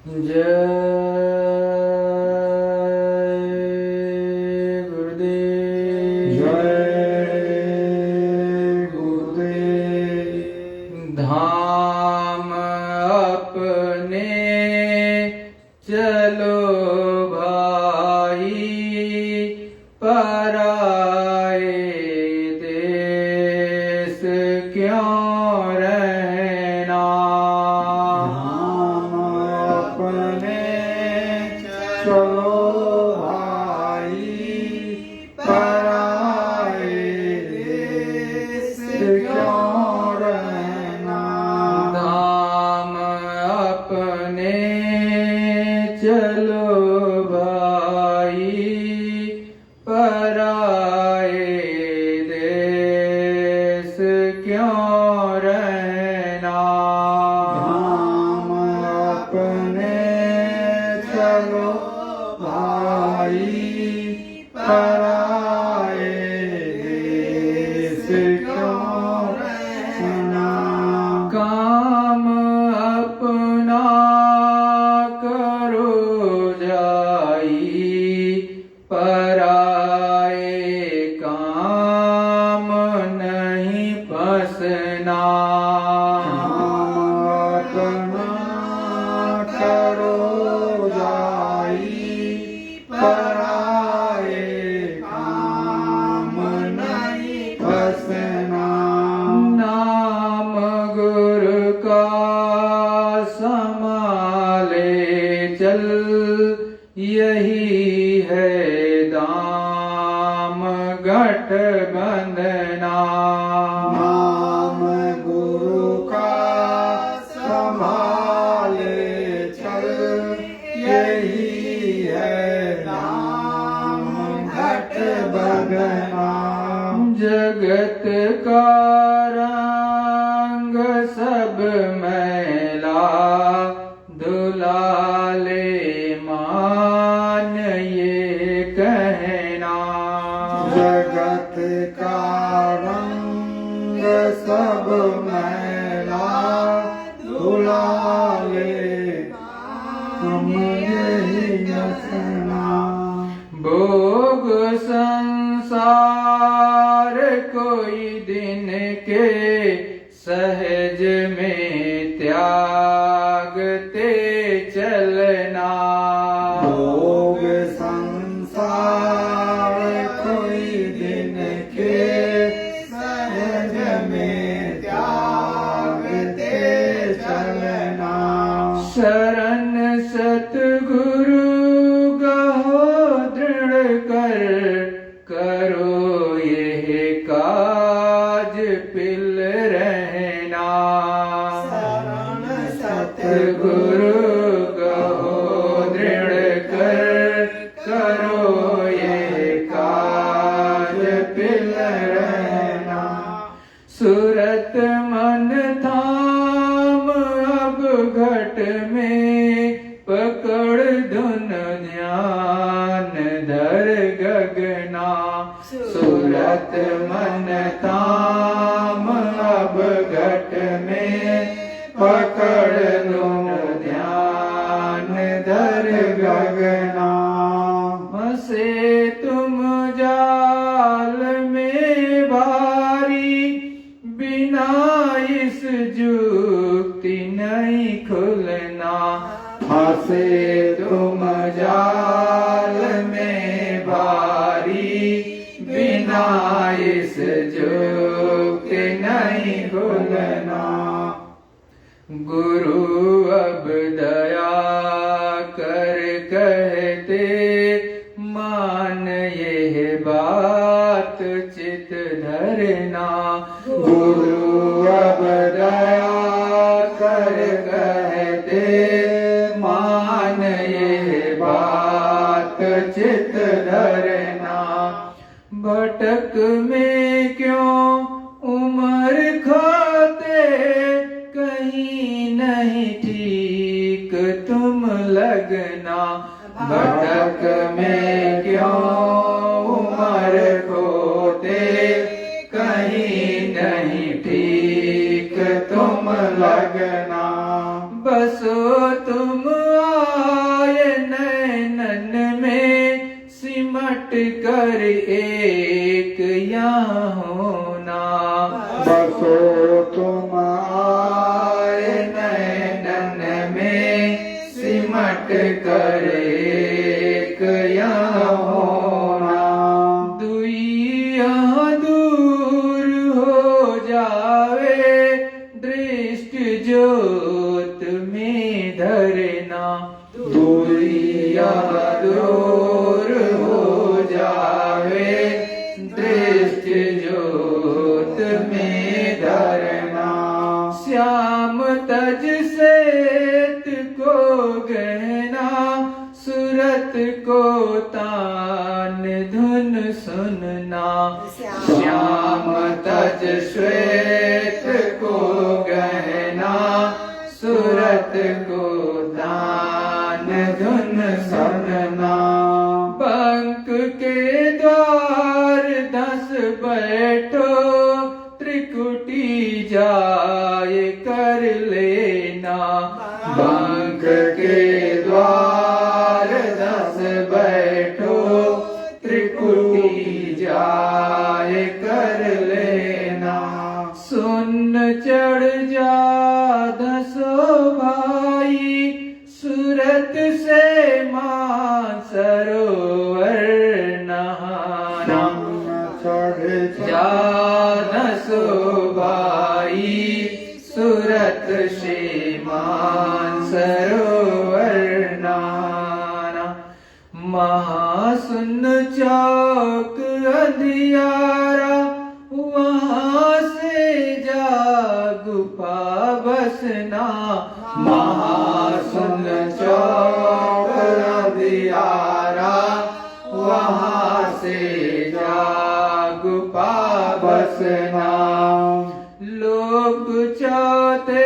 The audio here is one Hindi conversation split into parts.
जय गुरुदेव। जय गुरुदेव। धाम अपने चलो भाई, पराए देश क्यों रहना। धाम अपने चलो भाई, पराए देश क्यों रहना। धाम अपने चलो भाई, पराए देश क्यों रहना। धाम अपने चलो भाई, पराए देश क्यों रहना। काम अपना करो जाई, पराए काम नहीं फंसना। अपना करो जाई, पराए काम नहीं फंसना। नाम गुरु का संभाले चल, यही है दाम गठ बंधना। नाम गुरु का संभाले चल, यही है नाम घट बंधना। जगत का रंग सब मैला, दुलाले मान ये कहना। जगत का रंग सब मैला, दुलाले हम यही रचना। भोग संसार कोई दिन के सहज में त्यागते चलना। भोग संसार कोई दिन के सहज में त्यागते चलना। शरण सतगुरु गहो दृढ़ कर, करो यह काज पिल रहना। शरण सतगुरु गहो दृढ़ कर, करो यह काज पिल रहना। सूरत मन थाम अब घट में, पकड़ धुन ध्यान धर गगना। सूरत मन थाम अब घट में, पकड़ धुन ध्यान धर गगना। फंसे तुम जाल में भारी, बिना इस जुक्ति नहीं खुलना। फंसे तुम जाल में भारी, बिना इस जुक्ति नहीं खुलना। गुरु अब दया कर कहते, मान यह बात चित धरना। गुरु अब दया कर कहते, मान यह बात चित धरना। भटक में क्यों उमर खाते, कहीं नहीं ठीक तुम लगना। भटक में क्यों उमर खोते, कहीं नहीं ठीक तुम लगना। बसो तुम कर एक यहाँ होना। बसो तुम आए नैनन में सिमट कर एक यहाँ होना। दुइया दूर हो जावे दृष्टि ज्योत में धरना। दुइया दूर हो जावे दृष्टि ज्योत में धरना। श्याम तज सेत को गहना सूरत को तान धुन सुनना। श्याम तज श्वेत को गहना सूरत को तान धुन सुनना। पंख के द्वार 10 बैठो त्रिकुटी जाय कर लेना। पंख के द्वार 10 बैठो त्रिकुटी जाय कर लेना। सुन चढ़ जा 10 भाई सूरत से मां सरोवर नहाना। चढ़ जा 10 भाई सूरत से मां सरोवर नहाना। महासुन चौक अंधियारा वहाँ से जा गुफा बसना। महासुन चौक अंधियारा वहाँ से जा गुफा बसना। लोग चौथे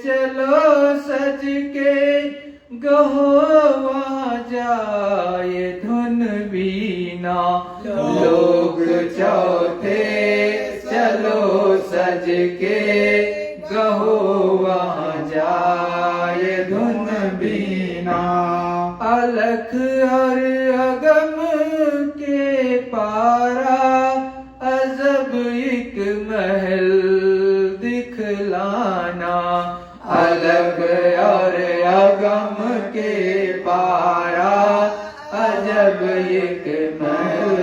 चलो सज के गहो वहाँ जाए धुन बीना। लोग चौथे चलो सज के गहो वहाँ जाए धुन बीना। अलख और अगम के पारा अजब एक महल दिखलाना। अलग और अगम के पारा अजब एक महल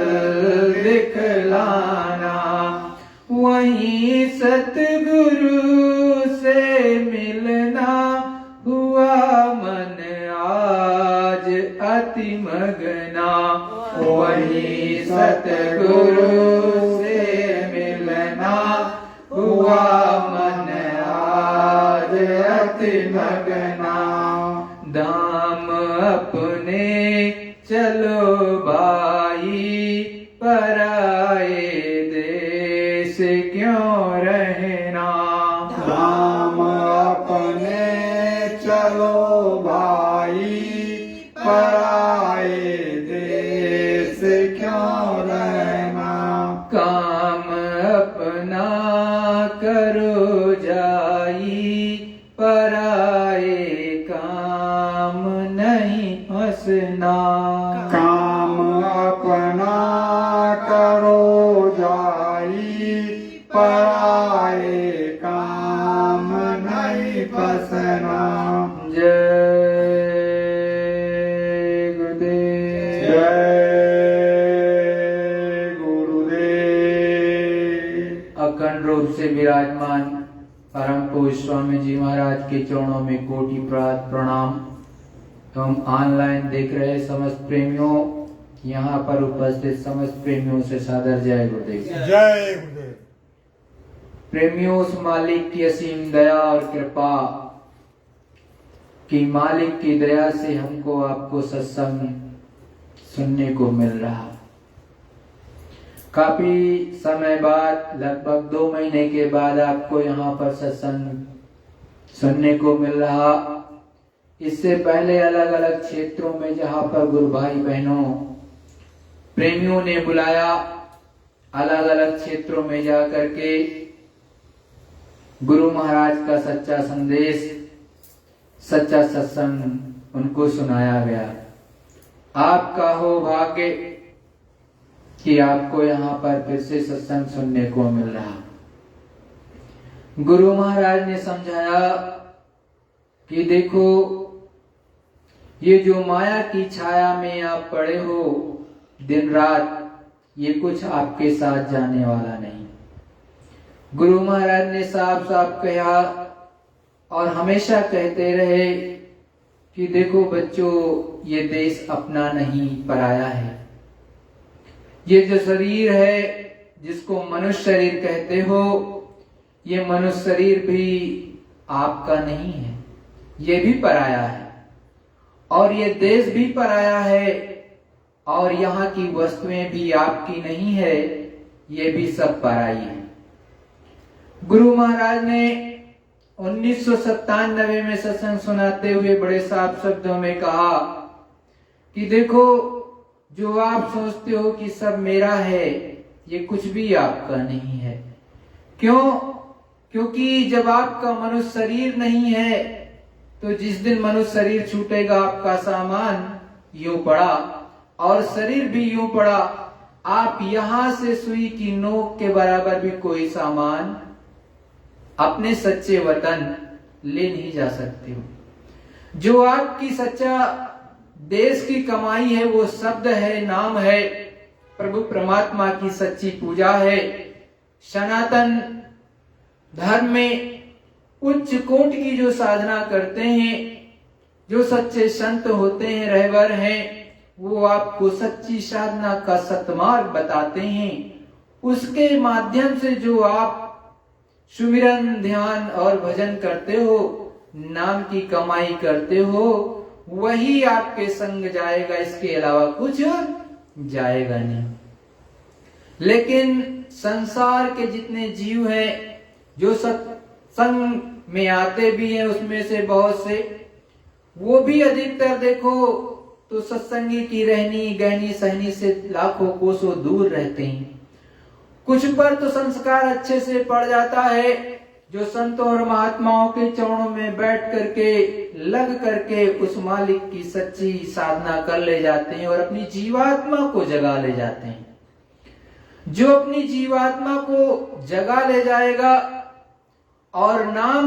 दिखलाना। वहीं सतगुरु से मिलना हुआ मन आज अति मगना। वहीं सतगुरु से मिलना हुआ मन आज अति मगना। दाम अपने चलो भाई पराए देश क्यों रहना। धाम अपने चलो भाई पराए देश क्यों रहना। काम अपना करो जाई पराए काम नहीं फंसना। काम अपना करो जाई पराए काम नहीं फंसना। जय गुरुदेव। जय गुरुदेव। अखंड रूप से विराजमान परम पूज्य स्वामी जी महाराज के चरणों में कोटि प्रणाम। हम ऑनलाइन देख रहे समस्त प्रेमियों, यहाँ पर उपस्थित समस्त प्रेमियों से सादर जय गुरुदेव। जय गुरुदेव। प्रेमियों, उस मालिक की असीम दया और कृपा कि मालिक की दया से हमको आपको सत्संग सुनने को मिल रहा। काफी समय बाद, लगभग 2 महीने के बाद आपको यहाँ पर सत्संग सुनने को मिल रहा। इससे पहले अलग अलग क्षेत्रों में जहाँ पर गुरु भाई बहनों प्रेमियों ने बुलाया, अलग अलग क्षेत्रों में जाकर के गुरु महाराज का सच्चा संदेश, सच्चा सत्संग उनको सुनाया गया। आपका हो भाग्य कि आपको यहाँ पर फिर से सत्संग सुनने को मिल रहा। गुरु महाराज ने समझाया कि देखो, ये जो माया की छाया में आप पड़े हो दिन रात, ये कुछ आपके साथ जाने वाला नहीं। गुरु महाराज ने साफ साफ कहा और हमेशा कहते रहे कि देखो बच्चों, ये देश अपना नहीं पराया है। ये जो शरीर है जिसको मनुष्य शरीर कहते हो, ये मनुष्य शरीर भी आपका नहीं है, ये भी पराया है। और ये देश भी पराया है, और यहाँ की वस्तुएं भी आपकी नहीं है, ये भी सब पराई है। गुरु महाराज ने 1997 में सत्संग सुनाते हुए बड़े साफ शब्दों में कहा कि देखो, जो आप सोचते हो कि सब मेरा है, ये कुछ भी आपका नहीं है। क्यों? क्योंकि जब आपका मनुष्य शरीर नहीं है, तो जिस दिन मनुष्य शरीर छूटेगा, आपका सामान यूं पड़ा और शरीर भी यूं पड़ा, आप यहां से सुई की नोक के बराबर भी कोई सामान अपने सच्चे वतन ले नहीं जा सकते हो। जो आपकी सच्चा देश की कमाई है, वो शब्द है, नाम है, प्रभु परमात्मा की सच्ची पूजा है। सनातन धर्म में उच्च कोट की जो साधना करते हैं, जो सच्चे संत होते हैं, रहबर हैं, वो आपको सच्ची साधना का सतमार्ग बताते हैं। उसके माध्यम से जो आप सुमिरन, ध्यान और भजन करते हो, नाम की कमाई करते हो, वही आपके संग जाएगा, इसके अलावा कुछ जाएगा नहीं। लेकिन संसार के जितने जीव हैं, जो सत्संग में आते भी हैं, उसमें से बहुत से, वो भी अधिकतर देखो तो सत्संगी की रहनी गहनी सहनी से लाखों कोसों दूर रहते हैं। कुछ पर तो संस्कार अच्छे से पड़ जाता है, जो संतों और महात्माओं के चरणों में बैठ करके लग करके उस मालिक की सच्ची साधना कर ले जाते हैं और अपनी जीवात्मा को जगा ले जाते हैं। जो अपनी जीवात्मा को जगा ले जाएगा और नाम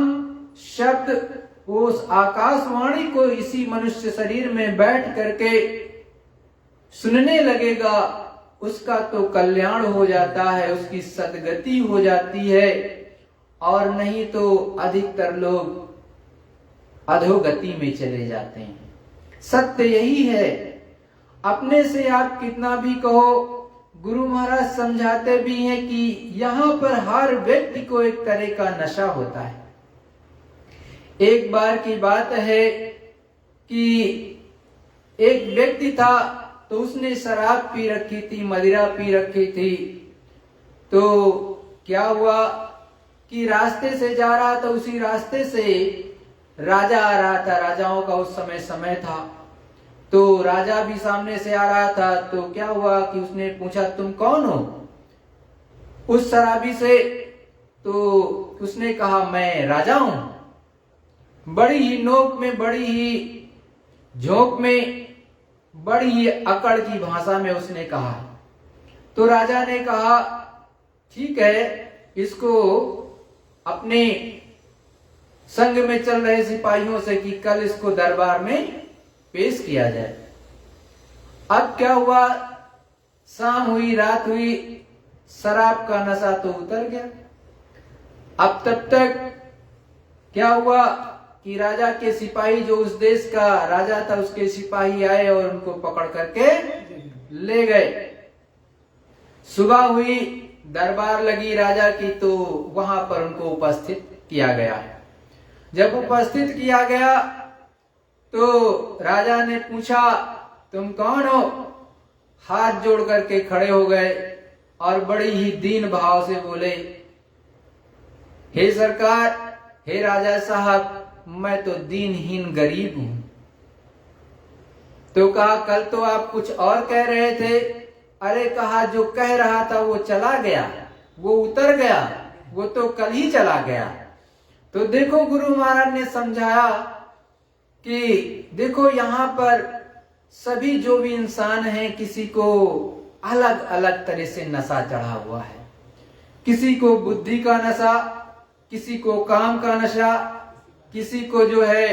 शब्द उस आकाशवाणी को इसी मनुष्य शरीर में बैठ करके सुनने लगेगा, उसका तो कल्याण हो जाता है, उसकी सदगति हो जाती है। और नहीं तो अधिकतर लोग अधोगति में चले जाते हैं। सत्य यही है। अपने से आप कितना भी कहो, गुरु महाराज समझाते भी हैं कि यहाँ पर हर व्यक्ति को एक तरह का नशा होता है। एक बार की बात है कि एक व्यक्ति था, तो उसने शराब पी रखी थी, मदिरा पी रखी थी। तो क्या हुआ कि रास्ते से जा रहा था, उसी रास्ते से राजा आ रहा था। राजाओं का उस समय था, तो राजा भी सामने से आ रहा था। तो क्या हुआ कि उसने पूछा, तुम कौन हो, उस शराबी से। तो उसने कहा, मैं राजा हूं। बड़ी ही नोक में, बड़ी ही झोंक में, बड़ी ही अकड़ की भाषा में उसने कहा। तो राजा ने कहा, ठीक है, इसको अपने संग में चल रहे सिपाहियों से कि कल इसको दरबार में पेश किया जाए। अब क्या हुआ, शाम हुई, रात हुई, शराब का नशा तो उतर गया। अब तब तक क्या हुआ कि राजा के सिपाही, जो उस देश का राजा था, उसके सिपाही आए और उनको पकड़ करके ले गए। सुबह हुई, दरबार लगी राजा की, तो वहां पर उनको उपस्थित किया गया। जब उपस्थित किया गया तो राजा ने पूछा, तुम कौन हो? हाथ जोड़ करके खड़े हो गए और बड़ी ही दीन भाव से बोले, हे सरकार, हे राजा साहब, मैं तो दीनहीन गरीब हूं। तो कहा, कल तो आप कुछ और कह रहे थे। अरे कहा, जो कह रहा था वो चला गया, वो उतर गया, वो तो कल ही चला गया। तो देखो, गुरु महाराज ने समझाया कि देखो, यहाँ पर सभी जो भी इंसान हैं, किसी को अलग अलग तरह से नशा चढ़ा हुआ है। किसी को बुद्धि का नशा, किसी को काम का नशा, किसी को जो है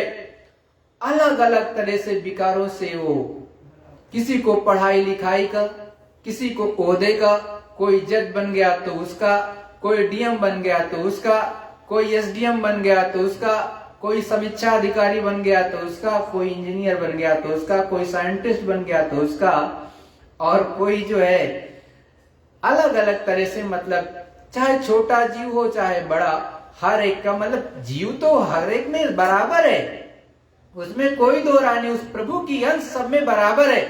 अलग अलग तरह से विकारों से वो, किसी को पढ़ाई लिखाई का, किसी को ओहदे का, कोई जज बन गया तो उसका, कोई डीएम बन गया तो उसका, कोई एसडीएम बन गया तो उसका, कोई समीक्षा अधिकारी बन गया तो उसका, कोई इंजीनियर बन गया तो उसका, कोई साइंटिस्ट बन गया तो उसका, और कोई जो है अलग अलग तरह से, मतलब चाहे छोटा जीव हो चाहे बड़ा, हर एक का मतलब जीव तो हर एक में बराबर है, उसमें कोई दो राय नहीं, उस प्रभु की अंश सब में बराबर है।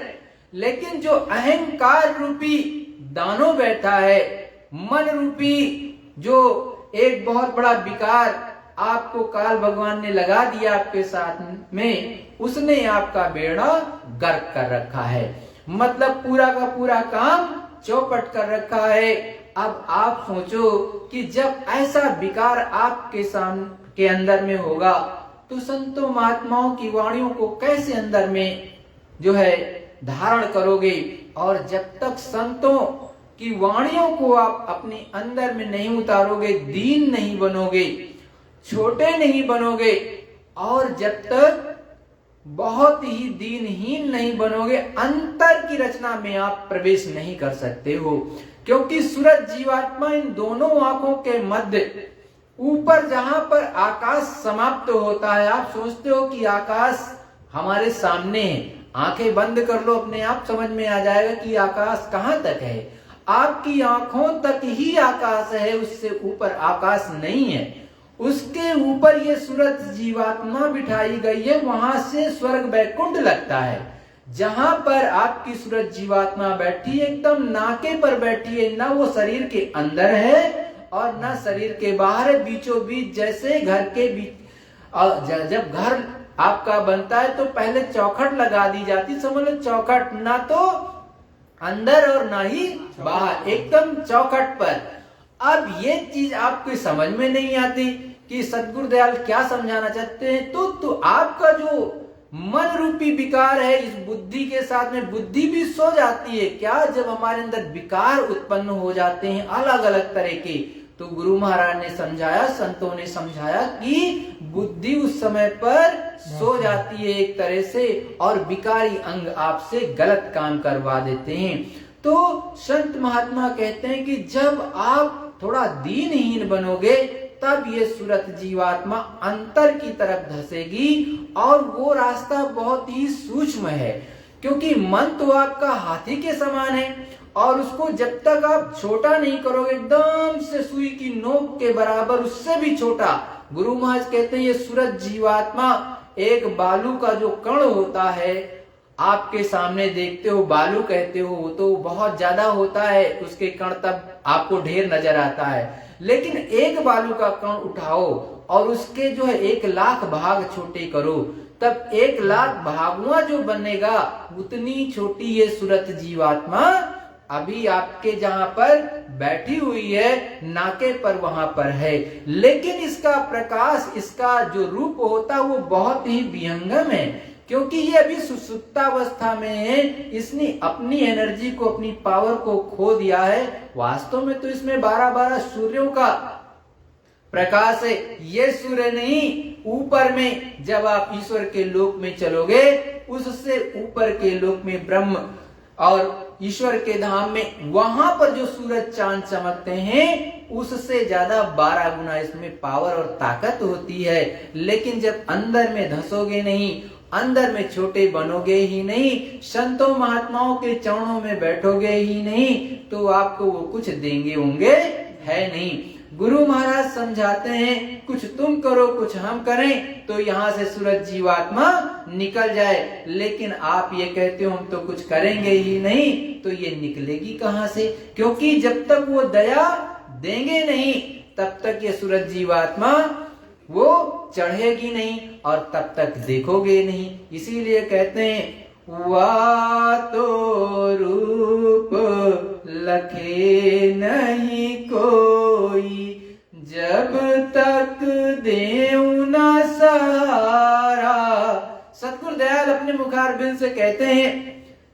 लेकिन जो अहंकार रूपी दानव बैठा है, मन रूपी जो एक बहुत बड़ा विकार आपको काल भगवान ने लगा दिया आपके साथ में, उसने आपका बेड़ा गर्क कर रखा है, मतलब पूरा का पूरा काम चौपट कर रखा है। अब आप सोचो कि जब ऐसा विकार आपके सामने के अंदर में होगा तो संतों महात्माओं की वाणियों को कैसे अंदर में जो है धारण करोगे। और जब तक संतों की वाणियों को आप अपने अंदर में नहीं उतारोगे, दीन नहीं बनोगे, छोटे नहीं बनोगे, और जब तक बहुत ही दीनहीन नहीं बनोगे, अंतर की रचना में आप प्रवेश नहीं कर सकते हो। क्योंकि सूरज जीवात्मा इन दोनों आंखों के मध्य ऊपर जहां पर आकाश समाप्त होता है, आप सोचते हो कि आकाश हमारे सामने है, आंखें बंद कर लो, अपने आप समझ में आ जाएगा कि आकाश कहां तक है। आपकी आंखों तक ही आकाश है, उससे ऊपर आकाश नहीं है। उसके ऊपर ये सूरज जीवात्मा बिठाई गई है, वहां से स्वर्ग वैकुंठ लगता है। जहां पर आपकी सूरज जीवात्मा बैठी है, एकदम नाके पर बैठी है, ना वो शरीर के अंदर है और ना शरीर के बाहर है, बीचों बीच। जैसे घर के बीच जब घर आपका बनता है तो पहले चौखट लगा दी जाती, समझ लो चौखट, ना तो अंदर और ना ही बाहर, एकदम चौखट पर। अब ये चीज आपको समझ में नहीं आती कि सदगुरु दयाल क्या समझाना चाहते हैं। तो आपका जो मन रूपी विकार है, इस बुद्धि के साथ में बुद्धि भी सो जाती है क्या, जब हमारे अंदर विकार उत्पन्न हो जाते हैं अलग अलग तरह के। तो गुरु महाराज ने समझाया, संतों ने समझाया कि बुद्धि उस समय पर सो जाती है एक तरह से, और विकारी अंग आपसे गलत काम करवा देते हैं। तो संत महात्मा कहते हैं कि जब आप थोड़ा दीनहीन बनोगे, तब ये सूरत जीवात्मा अंतर की तरफ धसेगी, और वो रास्ता बहुत ही सूक्ष्म है। क्योंकि मन तो आपका हाथी के समान है, और उसको जब तक आप छोटा नहीं करोगे, एकदम से सुई की नोक के बराबर, उससे भी छोटा। गुरु महाराज कहते हैं ये सूरज जीवात्मा एक बालू का जो कण होता है, आपके सामने देखते हो बालू कहते हो, तो बहुत ज्यादा होता है, उसके कण तब आपको ढेर नजर आता है। लेकिन एक बालू का कण उठाओ और उसके जो है 1,00,000 भाग छोटे करो, तब 1,00,000 भागुआ जो बनेगा, उतनी छोटी ये सूरत जीवात्मा अभी आपके जहां पर बैठी हुई है, नाके पर वहां पर है। लेकिन इसका प्रकाश, इसका जो रूप होता है वो बहुत ही विहंगम है, क्योंकि ये अभी सुसुप्तावस्था में है। इसने अपनी एनर्जी को, अपनी पावर को खो दिया है। वास्तव में तो इसमें 12-12 सूर्यों का प्रकाश है। ये सूर्य नहीं, ऊपर में जब आप ईश्वर के लोक में चलोगे, उससे ऊपर के लोक में ब्रह्म और ईश्वर के धाम में, वहां पर जो सूरज चांद चमकते हैं, उससे ज्यादा 12 गुना इसमें पावर और ताकत होती है। लेकिन जब अंदर में धसोगे नहीं, अंदर में छोटे बनोगे ही नहीं, संतों महात्माओं के चरणों में बैठोगे ही नहीं, तो आपको वो कुछ देंगे होंगे है नहीं। गुरु महाराज समझाते हैं कुछ तुम करो कुछ हम करें, तो यहाँ से सूरज जीवात्मा निकल जाए। लेकिन आप ये कहते हो हम तो कुछ करेंगे ही नहीं, तो ये निकलेगी कहाँ से? क्योंकि जब तक वो दया देंगे नहीं, तब तक ये सूरज जीवात्मा वो चढ़ेगी नहीं, और तब तक देखोगे नहीं। इसीलिए कहते हैं वा तो रूप लखे नहीं कोई, जब तक देव न सहारा। सतगुरु दयाल अपने मुखारबिंद से कहते हैं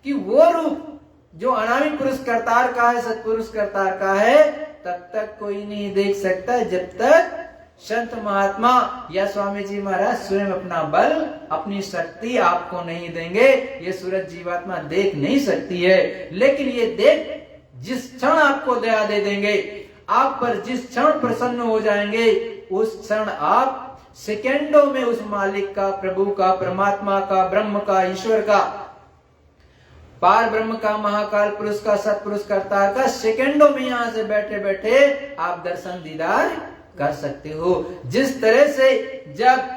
कि वो रूप जो अनामी पुरुष करतार का है, सत्पुरुष करतार का है, तब तक कोई नहीं देख सकता जब तक संत महात्मा या स्वामी जी महाराज स्वयं अपना बल, अपनी शक्ति आपको नहीं देंगे। ये सूरज जीवात्मा देख नहीं सकती है, लेकिन ये देख जिस क्षण आपको दया दे देंगे, आप पर जिस क्षण प्रसन्न हो जाएंगे, उस क्षण आप सेकेंडों में उस मालिक का, प्रभु का, परमात्मा का, ब्रह्म का, ईश्वर का, पार ब्रह्म का, महाकाल पुरुष का, सत्पुरुष करतार का सेकेंडों में यहां से बैठे बैठे आप दर्शन दीदार कर सकते हो। जिस तरह से जब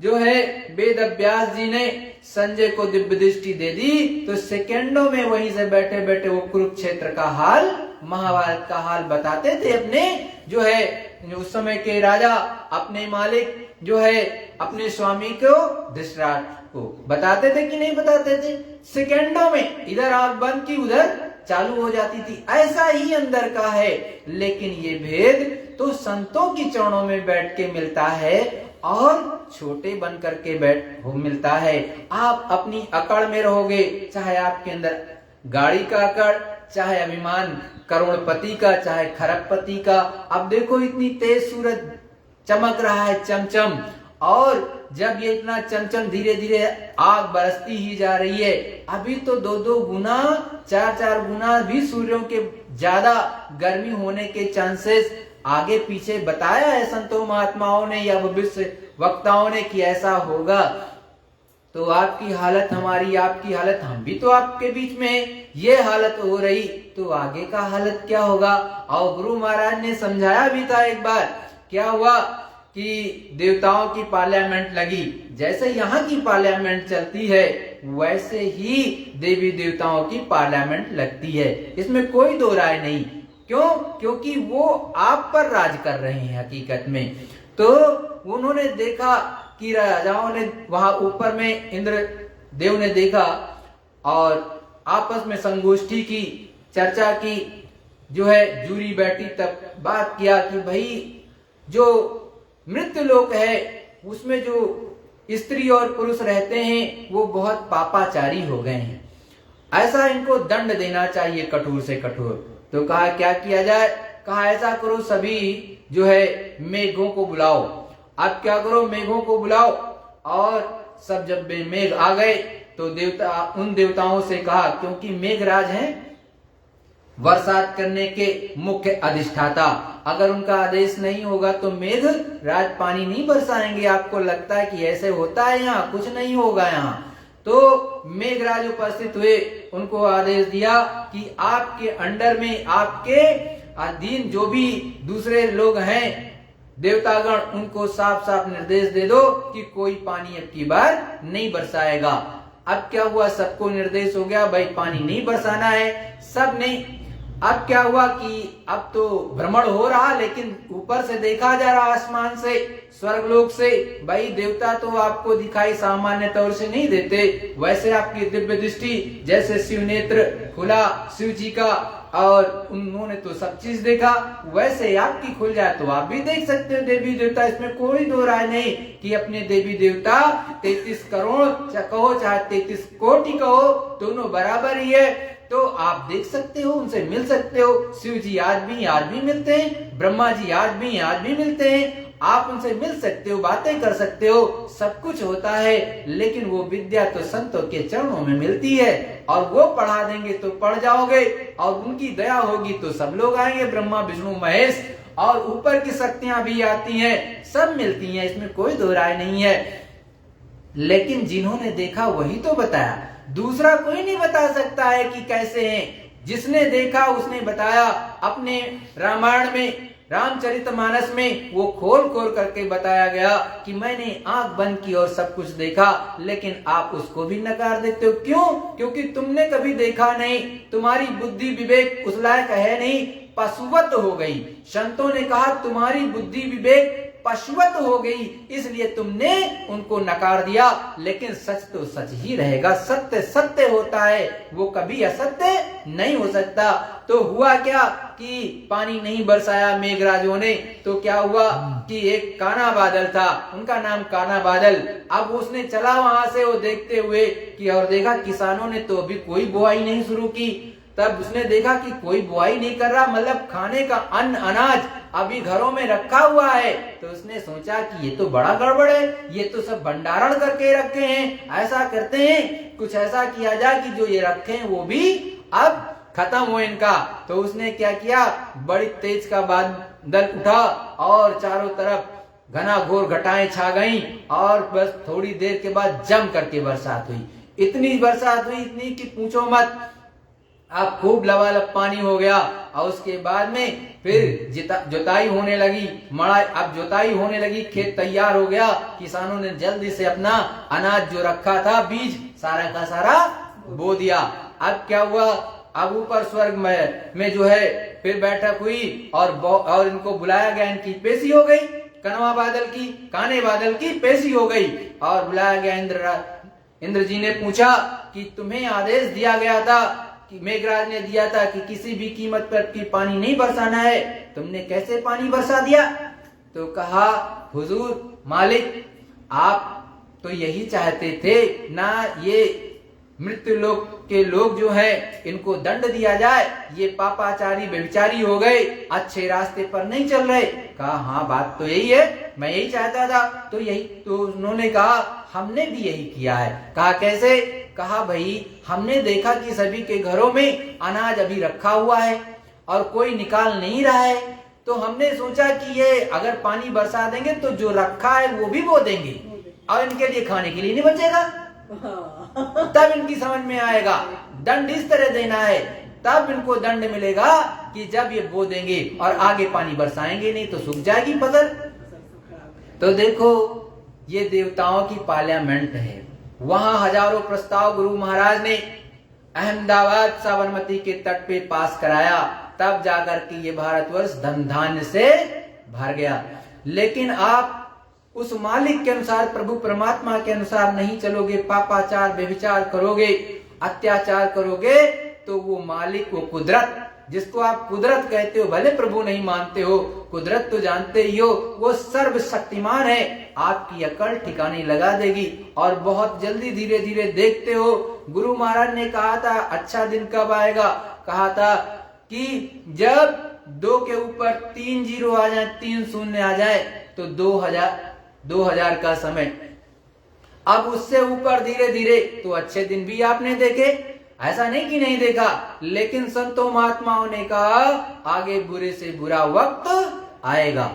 जो है वेद व्यास जी ने संजय को दिव्य दृष्टि दे दी, तो सेकेंडों में वहीं से बैठे बैठे वो कुरुक्षेत्र का हाल, महाभारत का हाल बताते थे। अपने जो है उस समय के राजा अपने मालिक जो है अपने स्वामी को, धृतराष्ट्र को बताते थे कि नहीं बताते थे? सेकेंडों में इधर आंख बंद की उधर चालू हो जाती थी। ऐसा ही अंदर का है, लेकिन ये भेद तो संतों की चरणों में बैठ के मिलता है और छोटे बन करके मिलता है। आप अपनी अकड़ में रहोगे, चाहे आपके अंदर गाड़ी का अकड़, चाहे अभिमान करोड़पति का, चाहे खरबपति का। अब देखो इतनी तेज सूरज चमक रहा है चमचम, और जब ये इतना चमचम धीरे धीरे आग बरसती ही जा रही है, अभी तो 2-2 गुना 4-4 गुना भी सूर्यों के ज्यादा गर्मी होने के चांसेस आगे पीछे बताया है संतों महात्माओं ने या भविष्य वक्ताओं ने कि ऐसा होगा। तो आपकी हालत, हमारी आपकी हालत, हम भी तो आपके बीच में ये हालत हो रही, तो आगे का हालत क्या होगा? और गुरु महाराज ने समझाया भी था एक बार। क्या हुआ कि देवताओं की पार्लियामेंट लगी, जैसे यहाँ की पार्लियामेंट चलती है वैसे ही देवी देवताओं की पार्लियामेंट लगती है, इसमें कोई दो राय नहीं। क्यों? क्योंकि वो आप पर राज कर रहे हैं हकीकत में। तो उन्होंने देखा कि राजाओं ने वहां ऊपर में इंद्र देव ने देखा और आपस में संगोष्ठी की, चर्चा की, जो है जूरी बैठी, तब बात किया कि भाई जो मृत्यु लोक है उसमें जो स्त्री और पुरुष रहते हैं वो बहुत पापाचारी हो गए हैं, ऐसा इनको दंड देना चाहिए कठोर से कठोर। तो कहा क्या किया जाए? कहा ऐसा करो, सभी जो है मेघों को बुलाओ। आप क्या करो, मेघों को बुलाओ, और सब जब मेघ आ गए तो देवता, उन देवताओं से कहा, क्योंकि मेघराज हैं बरसात करने के मुख्य अधिष्ठाता, अगर उनका आदेश नहीं होगा तो मेघ राज पानी नहीं बरसाएंगे। आपको लगता है कि ऐसे होता है, यहाँ कुछ नहीं होगा यहाँ। तो मेघराज उपस्थित हुए, उनको आदेश दिया कि आपके अंडर में, आपके अधीन जो भी दूसरे लोग हैं देवतागण, उनको साफ साफ निर्देश दे दो कि कोई पानी अब की बार नहीं बरसाएगा। अब क्या हुआ, सबको निर्देश हो गया भाई पानी नहीं बरसाना है, सब नहीं। अब क्या हुआ कि अब तो भ्रमण हो रहा, लेकिन ऊपर से देखा जा रहा आसमान से, स्वर्गलोक से, भाई देवता तो आपको दिखाई सामान्य तौर से नहीं देते, वैसे आपकी दिव्य दृष्टि, जैसे शिव नेत्र खुला शिव जी का, और उन्होंने तो सब चीज देखा, वैसे आपकी खुल जाए तो आप भी देख सकते हो देवी देवता। इसमें कोई दो राय नहीं कि अपने देवी देवता 33 करोड़ कहो चाहे 33 कोटि कहो, दोनों बराबर ही है। तो आप देख सकते हो, उनसे मिल सकते हो। शिव जी आज भी मिलते हैं, ब्रह्मा जी आज भी मिलते हैं, आप उनसे मिल सकते हो, बातें कर सकते हो, सब कुछ होता है। लेकिन वो विद्या तो संतों के चरणों में मिलती है, और वो पढ़ा देंगे तो पढ़ जाओगे, और उनकी दया होगी तो सब लोग आएंगे, ब्रह्मा विष्णु महेश, और ऊपर की शक्तियां भी आती हैं, सब मिलती हैं, इसमें कोई दो राय नहीं है। लेकिन जिन्होंने देखा वही तो बताया, दूसरा कोई नहीं बता सकता है कि कैसे हैं। जिसने देखा उसने बताया। अपने रामायण में, रामचरितमानस में वो खोल खोल करके बताया गया कि मैंने आंख बंद की और सब कुछ देखा, लेकिन आप उसको भी नकार देते हो। क्यों? क्योंकि तुमने कभी देखा नहीं, तुम्हारी बुद्धि विवेक उस लायक है नहीं, पशुवत हो गई। संतों ने कहा तुम्हारी बुद्धि विवेक पशुवत हो गई, इसलिए तुमने उनको नकार दिया। लेकिन सच तो सच ही रहेगा, सत्य सत्य होता है, वो कभी असत्य नहीं हो सकता। तो हुआ क्या कि पानी नहीं बरसाया मेघराजों ने, तो क्या हुआ कि एक काना बादल था, उनका नाम काना बादल। अब उसने चला वहां से वो देखते हुए कि, और देखा किसानों ने तो अभी कोई बुआई नहीं शुरू की। तब उसने देखा कि कोई बुआई नहीं कर रहा, मतलब खाने का अन्न अनाज अभी घरों में रखा हुआ है। तो उसने सोचा कि ये तो बड़ा गड़बड़ है, ये तो सब भंडारण करके रखे हैं। ऐसा करते हैं, कुछ ऐसा किया जाए कि जो ये रखे हैं वो भी अब खत्म हो इनका। तो उसने क्या किया, बड़ी तेज का बादल उठा और चारों तरफ घना घोर घटाएं छा गईं और बस थोड़ी देर के बाद जम करके बरसात हुई। इतनी बरसात हुई, इतनी कि पूछो मत। अब खूब लबालब पानी हो गया और उसके बाद में फिर जुताई होने लगी, मड़ाई अब जुताई होने लगी, खेत तैयार हो गया। किसानों ने जल्दी से अपना अनाज जो रखा था, बीज सारा का सारा बो दिया। अब क्या हुआ, अब ऊपर स्वर्ग में जो है फिर बैठक हुई और इनको बुलाया गया, इनकी पेशी हो गई। कनवा बादल की, काने बादल की पेशी हो गई और बुलाया गया। इंद्र जी ने पूछा कि तुम्हें आदेश दिया गया था कि मेघराज ने दिया था कि किसी भी कीमत पर की पानी नहीं बरसाना है, तुमने कैसे पानी बरसा दिया? तो कहा, हुजूर मालिक, आप तो यही चाहते थे ना, ये मृत्यु लोक के लोग जो है इनको दंड दिया जाए, ये पापाचारी व्यभिचारी हो गए, अच्छे रास्ते पर नहीं चल रहे। कहा, हाँ बात तो यही है, मैं यही चाहता था। तो उन्होंने कहा, हमने भी यही किया है। कहा, कैसे? कहा, भाई हमने देखा कि सभी के घरों में अनाज अभी रखा हुआ है और कोई निकाल नहीं रहा है, तो हमने सोचा कि ये अगर पानी बरसा देंगे तो जो रखा है वो भी बो देंगे और इनके लिए खाने के लिए नहीं बचेगा। तब इनकी समझ में आएगा दंड इस तरह देना है, तब इनको दंड मिलेगा कि जब ये बो देंगे और आगे पानी बरसाएंगे नहीं तो सूख जाएगी फसल। तो देखो, ये देवताओं की पार्लियामेंट है। वहां हजारों प्रस्ताव गुरु महाराज ने अहमदाबाद साबरमती के तट पे पास कराया, तब जाकर के ये भारतवर्ष धन धान्य से भर गया। लेकिन आप उस मालिक के अनुसार, प्रभु परमात्मा के अनुसार नहीं चलोगे, पापाचार व्यभिचार करोगे, अत्याचार करोगे, तो वो मालिक, वो कुदरत, जिसको आप कुदरत कहते हो, भले प्रभु नहीं मानते हो, कुदरत तो जानते ही हो, वो सर्वशक्तिमान है, आपकी अकल ठिकाने लगा देगी। और बहुत जल्दी धीरे धीरे देखते हो, गुरु महाराज ने कहा था अच्छा दिन कब आएगा, कहा था कि जब 2 के ऊपर 3 जीरो आ जाए, 3 शून्य आ जाए, तो 2000 का समय। अब उससे ऊपर धीरे धीरे तो अच्छे दिन भी आपने देखे, ऐसा नहीं कि नहीं देखा, लेकिन संतों महात्माओं ने कहा आगे बुरे से बुरा वक्त आएगा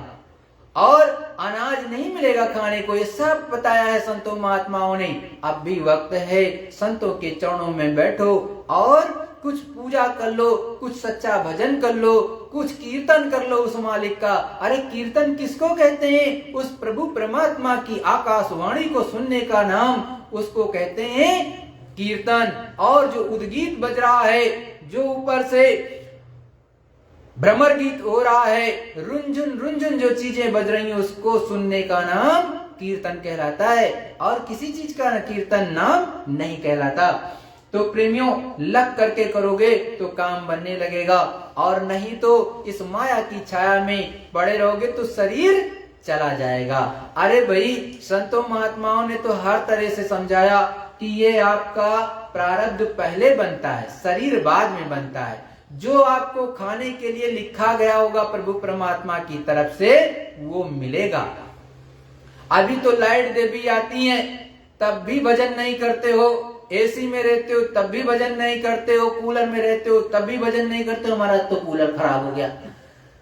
और अनाज नहीं मिलेगा खाने को, ये सब बताया है संतों महात्माओं ने। अब भी वक्त है, संतों के चरणों में बैठो और कुछ पूजा कर लो, कुछ सच्चा भजन कर लो, कुछ कीर्तन कर लो उस मालिक का। अरे कीर्तन किसको कहते हैं? उस प्रभु परमात्मा की आकाशवाणी को सुनने का नाम उसको कहते हैं कीर्तन। और जो उद्गीत बज रहा है, जो ऊपर से भ्रमर गीत हो रहा है, रुंझुन रुंझुन जो चीजें बज रही हैं, उसको सुनने का नाम कीर्तन कहलाता है, और किसी चीज का कीर्तन नाम नहीं कहलाता। तो प्रेमियों, लग करके करोगे तो काम बनने लगेगा, और नहीं तो इस माया की छाया में पड़े रहोगे तो शरीर चला जाएगा। अरे भाई, संतों महात्माओं ने तो हर तरह से समझाया कि ये आपका प्रारब्ध पहले बनता है, शरीर बाद में बनता है। जो आपको खाने के लिए लिखा गया होगा प्रभु परमात्मा की तरफ से, वो मिलेगा। अभी तो लाइट देवी आती है, तब भी भजन नहीं करते हो, एसी में रहते हो तब भी भजन नहीं करते हो, कूलर में रहते हो तब भी भजन नहीं करते हो। हमारा तो कूलर खराब हो गया,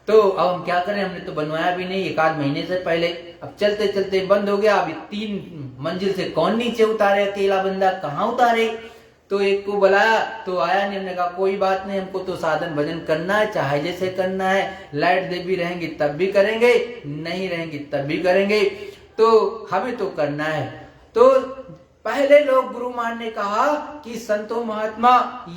तो अब हम क्या करें, हमने तो बनवाया भी नहीं 1 आध महीने से पहले, अब चलते चलते बंद हो गया। अभी 3 मंजिल से कौन नीचे उतारे, अकेला बंदा कहाँ उतारे। तो एक को बुलाया तो आया नहीं, हमने कहा कोई बात नहीं, हमको तो साधन भजन करना है, चाहे जैसे करना है, लाइट देवी रहेंगी तब भी करेंगे, नहीं रहेंगी तब भी करेंगे, तो हमें तो करना है। तो पहले लोग गुरु महाराज ने कहा कि संतों महात्मा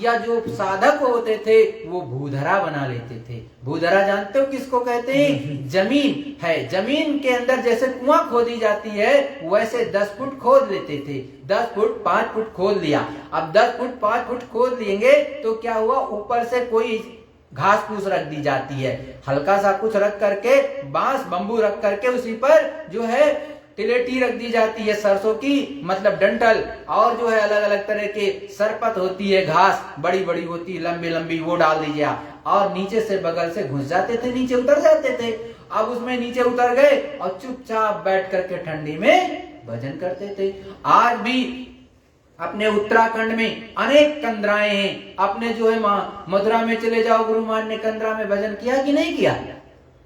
या जो साधक होते थे वो भूधरा बना लेते थे। भूधरा जानते हो किसको कहते हैं? जमीन है, जमीन के अंदर जैसे कुआं खोदी जाती है वैसे 10 फुट खोद लेते थे, 10 फुट 5 फुट खोद लिया। अब 10 फुट 5 फुट खोद लेंगे तो क्या हुआ, ऊपर से कोई घास फूस रख दी जाती है, हल्का सा कुछ रख करके, बांस बंबू रख करके उसी पर जो है टिलेटी रख दी जाती है सरसों की, मतलब डंठल, और जो है अलग अलग तरह के सरपत होती है, घास बड़ी बड़ी होती है, लंबी लंबी, वो डाल दीजिए और नीचे से बगल से घुस जाते थे, नीचे उतर जाते थे। अब उसमें नीचे उतर गए और चुपचाप बैठ करके ठंडी में भजन करते थे। आज भी अपने उत्तराखंड में अनेक कंदराएं हैं। अपने जो है मथुरा में चले जाओ, गुरु मान ने कंदरा में भजन किया कि नहीं किया,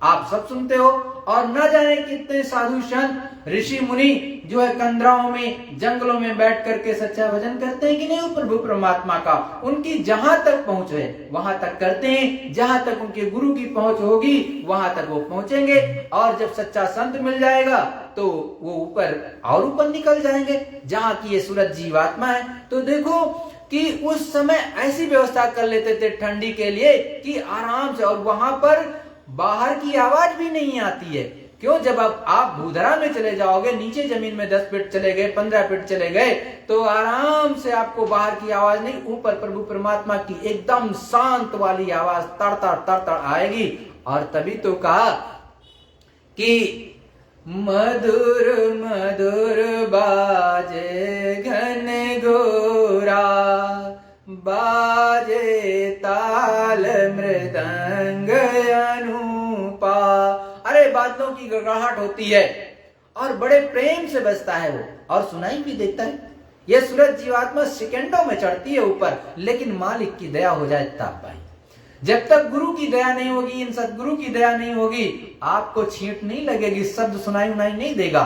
आप सब सुनते हो। और न जाने कितने साधु संत ऋषि मुनि जो है कंदराओं में, जंगलों में बैठ करके सच्चा भजन करते हैं कि नहीं, वो प्रभु परमात्मा का। उनकी जहां तक पहुंच है वहां तक करते हैं, जहां तक उनके गुरु की पहुंच होगी वहां तक वो पहुंचेंगे। और जब सच्चा संत मिल जाएगा तो वो ऊपर और ऊपर निकल जाएंगे, जहां की ये सूरज जीवात्मा है। तो देखो कि उस समय ऐसी व्यवस्था कर लेते थे ठंडी के लिए कि आराम से, और वहां पर बाहर की आवाज भी नहीं आती है। क्यों? जब आप भूधरा में चले जाओगे, नीचे जमीन में 10 फीट चले गए, 15 फीट चले गए, तो आराम से आपको बाहर की आवाज नहीं, ऊपर प्रभु परमात्मा की एकदम शांत वाली आवाज तड़तड़ तड़तड़ आएगी। और तभी तो कहा कि मधुर मधुर बाजे घन घोरा, बाजे ताल मृदंग अनूपा। अरे बादलों की गड़गड़ाहट होती है और बड़े प्रेम से बजता है वो, और सुनाई भी देता है। ये सूरज जीवात्मा सेकंडों में चढ़ती है ऊपर, लेकिन मालिक की दया हो जाए तब भाई। जब तक गुरु की दया नहीं होगी, इन सदगुरु की दया नहीं होगी, आपको छींट नहीं लगेगी, शब्द सुनाई उनाई नहीं देगा।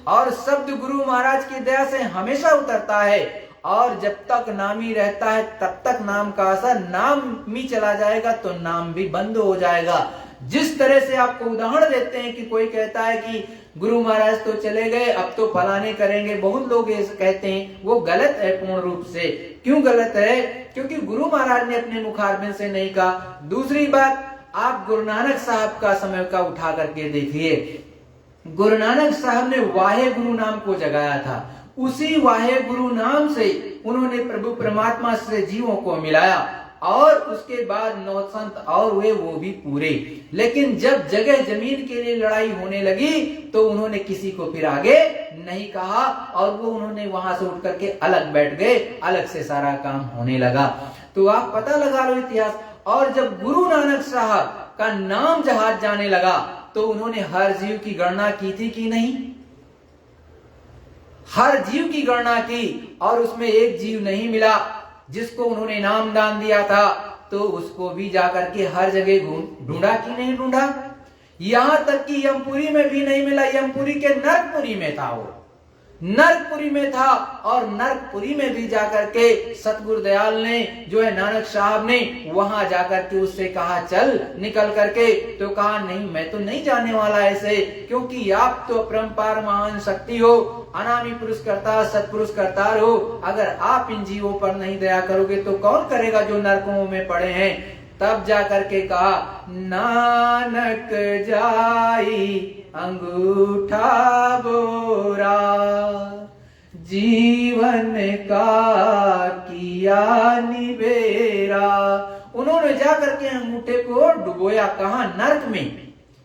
और शब्द गुरु महाराज की दया से हमेशा उतरता है। और जब तक नामी रहता है तब तक नाम का असर, नाम मी चला जाएगा तो नाम भी बंद हो जाएगा। जिस तरह से आपको उदाहरण देते हैं कि कोई कहता है कि गुरु महाराज तो चले गए, अब तो फलाने करेंगे, बहुत लोग ऐसे कहते हैं, वो गलत है पूर्ण रूप से। क्यों गलत है? क्योंकि गुरु महाराज ने अपने मुखारबिंद से नहीं कहा। दूसरी बात, आप गुरु नानक साहब का समय का उठा करके देखिए। गुरु नानक साहब ने वाहे गुरु नाम को जगाया था, उसी वाहे गुरु नाम से उन्होंने प्रभु परमात्मा से जीवों को मिलाया, और उसके बाद 9 संत और हुए, वो भी पूरे। लेकिन जब जगह जमीन के लिए लड़ाई होने लगी तो उन्होंने किसी को फिर आगे नहीं कहा, और वो उन्होंने वहां से उठ करके अलग बैठ गए, अलग से सारा काम होने लगा। तो आप पता लगा लो इतिहास। और जब गुरु नानक साहब का नाम जहाज जाने लगा तो उन्होंने हर जीव की गणना की थी कि नहीं? हर जीव की गणना की, और उसमें एक जीव नहीं मिला जिसको उन्होंने नाम दान दिया था, तो उसको भी जाकर के हर जगह ढूंढा कि नहीं ढूंढा? यहां तक कि यमपुरी में भी नहीं मिला। यमपुरी के नरकपुरी में था, वो नरकपुरी में था। और नरकपुरी में भी जाकर के सतगुरु दयाल ने जो है नानक साहब ने वहां जाकर के उससे कहा चल निकल करके, तो कहा नहीं, मैं तो नहीं जाने वाला ऐसे, क्योंकि आप तो अपरंपार महान शक्ति हो, अनामी पुरुष करता सतपुरुष करतार हो। अगर आप इन जीवों पर नहीं दया करोगे तो कौन करेगा जो नरकों में पड़े हैं? तब जाकर के कहा नानक जाई अंगूठा बोरा, जीवन का किया निबेरा। उन्होंने जाकर के अंगूठे को डुबोया, कहा? नरक में।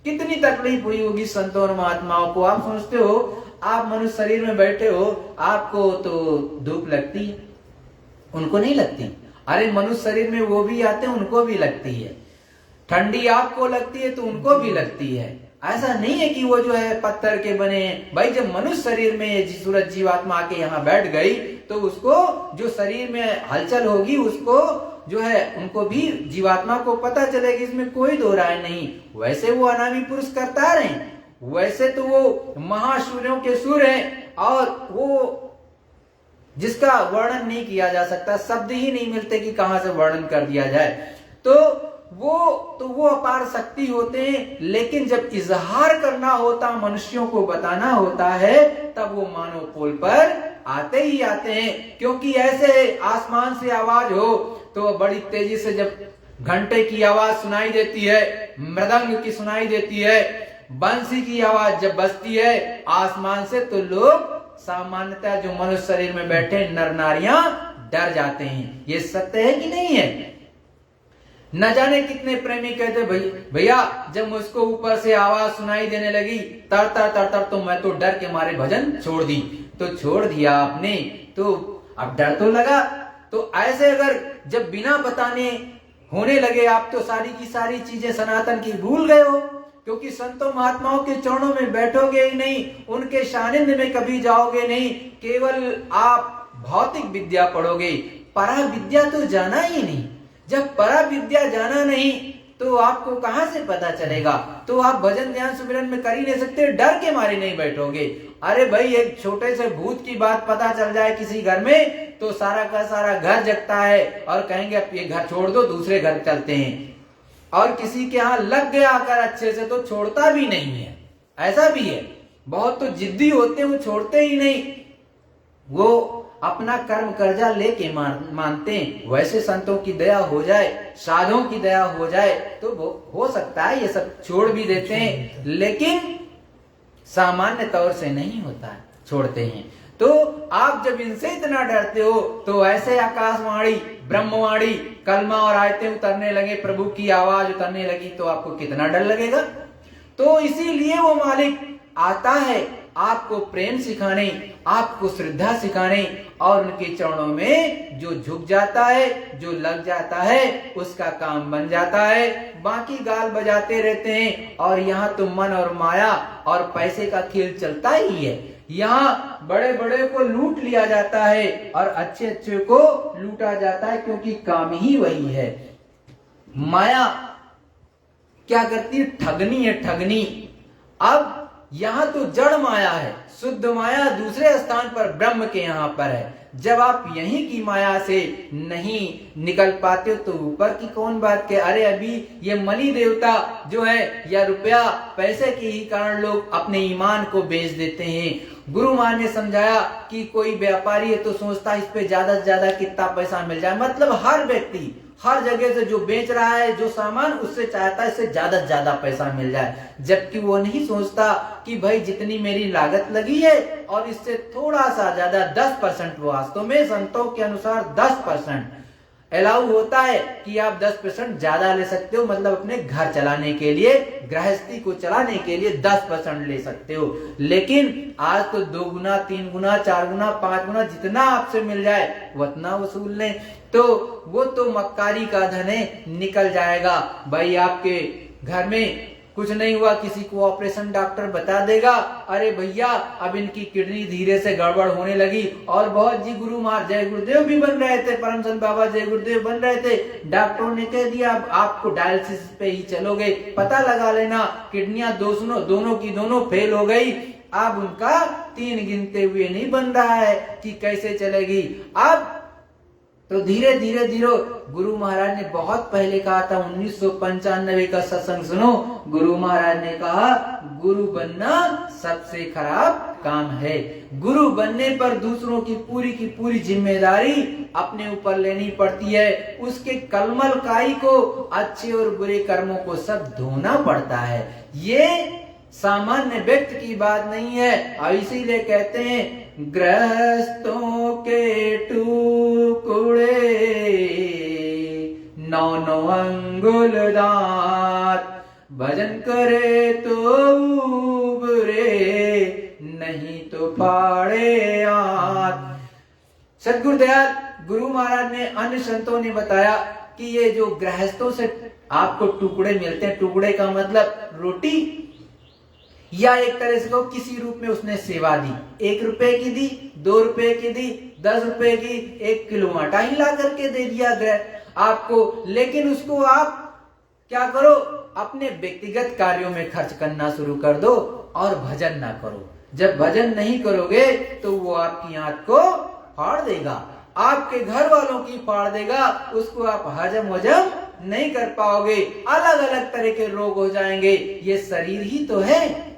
कितनी तकलीफ हुई होगी संतों और महात्माओं को। आप सोचते हो आप मनुष्य शरीर में बैठे हो, आपको तो धूप लगती है, उनको नहीं लगती। अरे मनुष्य शरीर में वो भी आते हैं, उनको भी लगती है। ठंडी आपको लगती है तो उनको भी लगती है। ऐसा नहीं है कि वो जो है पत्थर के बने हैं। भाई जब मनुष्य शरीर में सूरज जीवात्मा आके यहाँ बैठ गई तो उसको जो शरीर में हलचल होगी, उसको जो है उनको भी जीवात्मा को पता चलेगी, इसमें कोई दो राय नहीं। वैसे वो अनामी पुरुष करता रहे, वैसे तो वो महाशूरों के सूर हैं, और वो जिसका वर्णन नहीं किया जा सकता, शब्द ही नहीं मिलते कि कहां से वर्णन कर दिया जाए। तो वो अपार शक्ति होते हैं। लेकिन जब इजहार करना होता, मनुष्यों को बताना होता है, तब वो मानव पोल पर आते ही आते हैं। क्योंकि ऐसे आसमान से आवाज हो तो बड़ी तेजी से जब घंटे की आवाज सुनाई देती है, मृदंग की सुनाई देती है, बंसी की आवाज जब बजती है आसमान से, तो लोग सामान्यतः जो मनुष्य शरीर में बैठे नर नारियां डर जाते हैं। ये सत्य है कि नहीं है? न जाने कितने प्रेमी कहते भैया जब मुझको ऊपर से आवाज सुनाई देने लगी तर तर तर तर, तो मैं तो डर के मारे भजन छोड़ दी। तो छोड़ दिया आपने, तो अब डर तो लगा। तो ऐसे अगर जब बिना बताने होने लगे आप, तो सारी की सारी चीजें सनातन की भूल गए हो। क्योंकि संतों महात्माओं के चरणों में बैठोगे ही नहीं, उनके सानिध्य में कभी जाओगे नहीं, केवल आप भौतिक विद्या पढ़ोगे, परा विद्या तो जाना ही नहीं। जब परा विद्या जाना नहीं तो आपको कहां से पता चलेगा? तो आप भजन ध्यान सुमिरन में कर ही नहीं सकते, डर के मारे नहीं बैठोगे। अरे भाई, एक छोटे से भूत की बात पता चल जाए किसी घर में तो सारा का सारा घर जगता है और कहेंगे अब ये घर छोड़ दो, दूसरे घर चलते हैं। और किसी के यहाँ लग गया आकर अच्छे से तो छोड़ता भी नहीं है, ऐसा भी है। बहुत तो जिद्दी होते हैं, वो छोड़ते ही नहीं, वो अपना कर्म कर्जा लेके मानते हैं। वैसे संतों की दया हो जाए, साधुओं की दया हो जाए तो वो हो सकता है ये सब छोड़ भी देते हैं, लेकिन सामान्य तौर से नहीं होता है, छोड़ते हैं। तो आप जब इनसे इतना डरते हो तो ऐसे आकाशवाणी ब्रह्मवाणी कलमा और आयतें उतरने लगे, प्रभु की आवाज उतरने लगी, तो आपको कितना डर लगेगा। तो इसीलिए वो मालिक आता है आपको प्रेम सिखाने, आपको श्रद्धा सिखाने, और उनके चरणों में जो झुक जाता है, जो लग जाता है, उसका काम बन जाता है। बाकी गाल बजाते रहते हैं और यहाँ तो मन और माया और पैसे का खेल चलता ही है। यहाँ बड़े बड़े को लूट लिया जाता है और अच्छे अच्छे को लूटा जाता है, क्योंकि काम ही वही है। माया क्या करती है? ठगनी है, ठगनी। अब यहाँ तो जड़ माया है, शुद्ध माया दूसरे स्थान पर ब्रह्म के यहाँ पर है। जब आप यहीं की माया से नहीं निकल पाते हो तो ऊपर की कौन बात के? अरे अभी ये मनी देवता जो है या रुपया पैसे के ही कारण लोग अपने ईमान को बेच देते हैं। गुरु महाराज ने समझाया कि कोई व्यापारी है तो सोचता है इस पे ज्यादा से ज्यादा कितना पैसा मिल जाए। मतलब हर व्यक्ति हर जगह से जो बेच रहा है जो सामान, उससे चाहता है इससे ज्यादा से ज्यादा पैसा मिल जाए, जबकि वो नहीं सोचता कि भाई जितनी मेरी लागत लगी है और इससे थोड़ा सा ज्यादा 10%, वास्तव में संतों के अनुसार 10% अलाउ होता है कि आप 10% ज्यादा ले सकते हो। मतलब अपने घर चलाने के लिए, गृहस्थी को चलाने के लिए 10% ले सकते हो। लेकिन आज तो 2 गुना 3 गुना 4 गुना 5 गुना जितना आपसे मिल जाए उतना वसूल लें, तो वो तो मक्कारी का धन है, निकल जाएगा। भाई आपके घर में कुछ नहीं हुआ, किसी को ऑपरेशन डॉक्टर बता देगा, अरे भैया अब इनकी किडनी धीरे से गड़बड़ होने लगी। और बहुत जी गुरु महाराज जय गुरुदेव भी बन रहे थे, परम संत बाबा जय गुरुदेव बन रहे थे, डॉक्टरों ने कह दिया अब आपको डायलिसिस पे ही चलोगे, पता लगा लेना किडनियां दोनों की दोनों फेल हो गई। अब उनका 3 गिनते हुए नहीं बन रहा है कि कैसे चलेगी। अब तो धीरे धीरे गुरु महाराज ने बहुत पहले कहा था, 1995 का सत्संग सुनो, गुरु महाराज ने कहा गुरु बनना सबसे खराब काम है। गुरु बनने पर दूसरों की पूरी जिम्मेदारी अपने ऊपर लेनी पड़ती है। उसके कलमल काई को, अच्छे और बुरे कर्मों को सब धोना पड़ता है। ये सामान्य व्यक्ति की बात नहीं है। और इसीलिए कहते हैं गृहस्थों के टुकड़े 9 अंगुल दांत, भजन करे तो उबरे नहीं तो फाड़े आंत। सद्गुरु दयाल गुरु महाराज ने, अन्य संतों ने बताया कि ये जो गृहस्थों से आपको टुकड़े मिलते हैं, टुकड़े का मतलब रोटी, या एक तरह से कहो किसी रूप में उसने सेवा दी, 1 रुपए की दी, 2 रुपए की दी, 10 रुपए की, 1 किलो आटा ही ला करके दे दिया आपको। लेकिन उसको आप क्या करो, अपने व्यक्तिगत कार्यों में खर्च करना शुरू कर दो और भजन ना करो। जब भजन नहीं करोगे तो वो आपकी आंत को फाड़ देगा, आपके घर वालों की फाड़ देगा, उसको आप हजम नहीं कर पाओगे, अलग अलग तरह के रोग हो जाएंगे। ये शरीर ही तो है,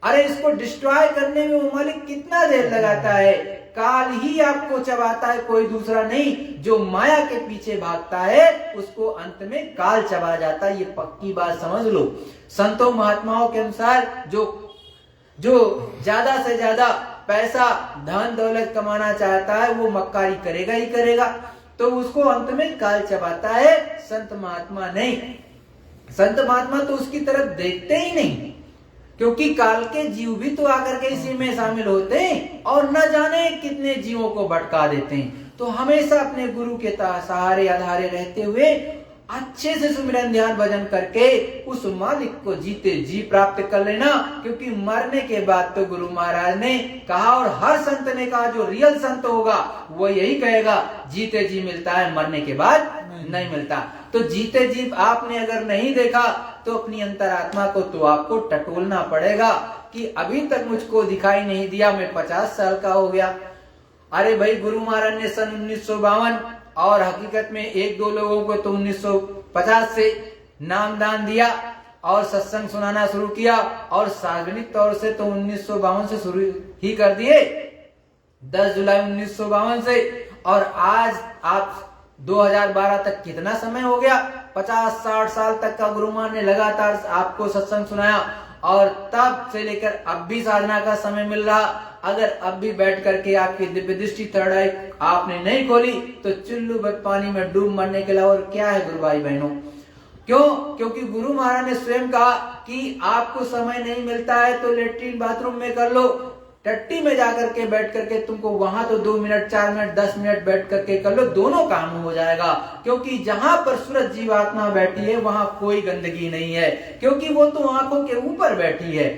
अरे इसको डिस्ट्रॉय करने में वो मालिक कितना देर लगाता है। काल ही आपको चबाता है, कोई दूसरा नहीं। जो माया के पीछे भागता है उसको अंत में काल चबा जाता है, ये पक्की बात समझ लो। संतों महात्माओं के अनुसार जो ज्यादा से ज्यादा पैसा धन दौलत कमाना चाहता है वो मक्कारी करेगा ही करेगा। तो उसको अंत में काल चबाता है, संत महात्मा नहीं। संत महात्मा तो उसकी तरफ देखते ही नहीं, क्योंकि काल के जीव भी तो आकर के इसी में शामिल होते हैं और न जाने कितने जीवों को भटका देते हैं। तो हमेशा अपने गुरु के सहारे आधारे रहते हुए अच्छे से सुमिरन ध्यान भजन करके उस मालिक को जीते जी प्राप्त कर लेना, क्योंकि मरने के बाद तो गुरु महाराज ने कहा और हर संत ने कहा, जो रियल संत होगा वो यही कहेगा, जीते जी मिलता है, मरने के बाद नहीं मिलता। तो जीते जी आपने अगर नहीं देखा तो अपनी अंतरात्मा को तो आपको टटोलना पड़ेगा कि अभी तक मुझको दिखाई नहीं दिया, मैं 50 साल का हो गया। अरे भाई, गुरु महाराज ने सन 1952 और हकीकत में एक दो लोगों को तो 1950 से नामदान दिया और सत्संग सुनाना शुरू किया, और सार्वजनिक तौर से तो 1952 से शुरू ही कर दिए, 10 जुलाई 1952 से। और आज आप 2012 तक कितना समय हो गया, 50-60 साल तक का गुरु महाराज ने लगातार आपको सत्संग सुनाया, और तब से लेकर अब भी साधना का समय मिल रहा। अगर अब भी बैठ करके आपकी दिव्य दृष्टि थर्ड आई आपने नहीं खोली तो चुल्लू बद पानी में डूब मरने के अलावा और क्या है गुरु भाई बहनों। क्यों? क्योंकि गुरु महाराज ने स्वयं कहा कि आपको समय नहीं मिलता है तो लेट्रिन बाथरूम में कर लो, टट्टी में जाकर के बैठ करके तुमको वहां तो 2 मिनट 4 मिनट 10 मिनट बैठ करके कर लो, दोनों काम हो जाएगा। क्योंकि जहां पर सूरज जीवात्मा बैठी है वहां कोई गंदगी नहीं है, क्योंकि वो तो आंखों के ऊपर बैठी है।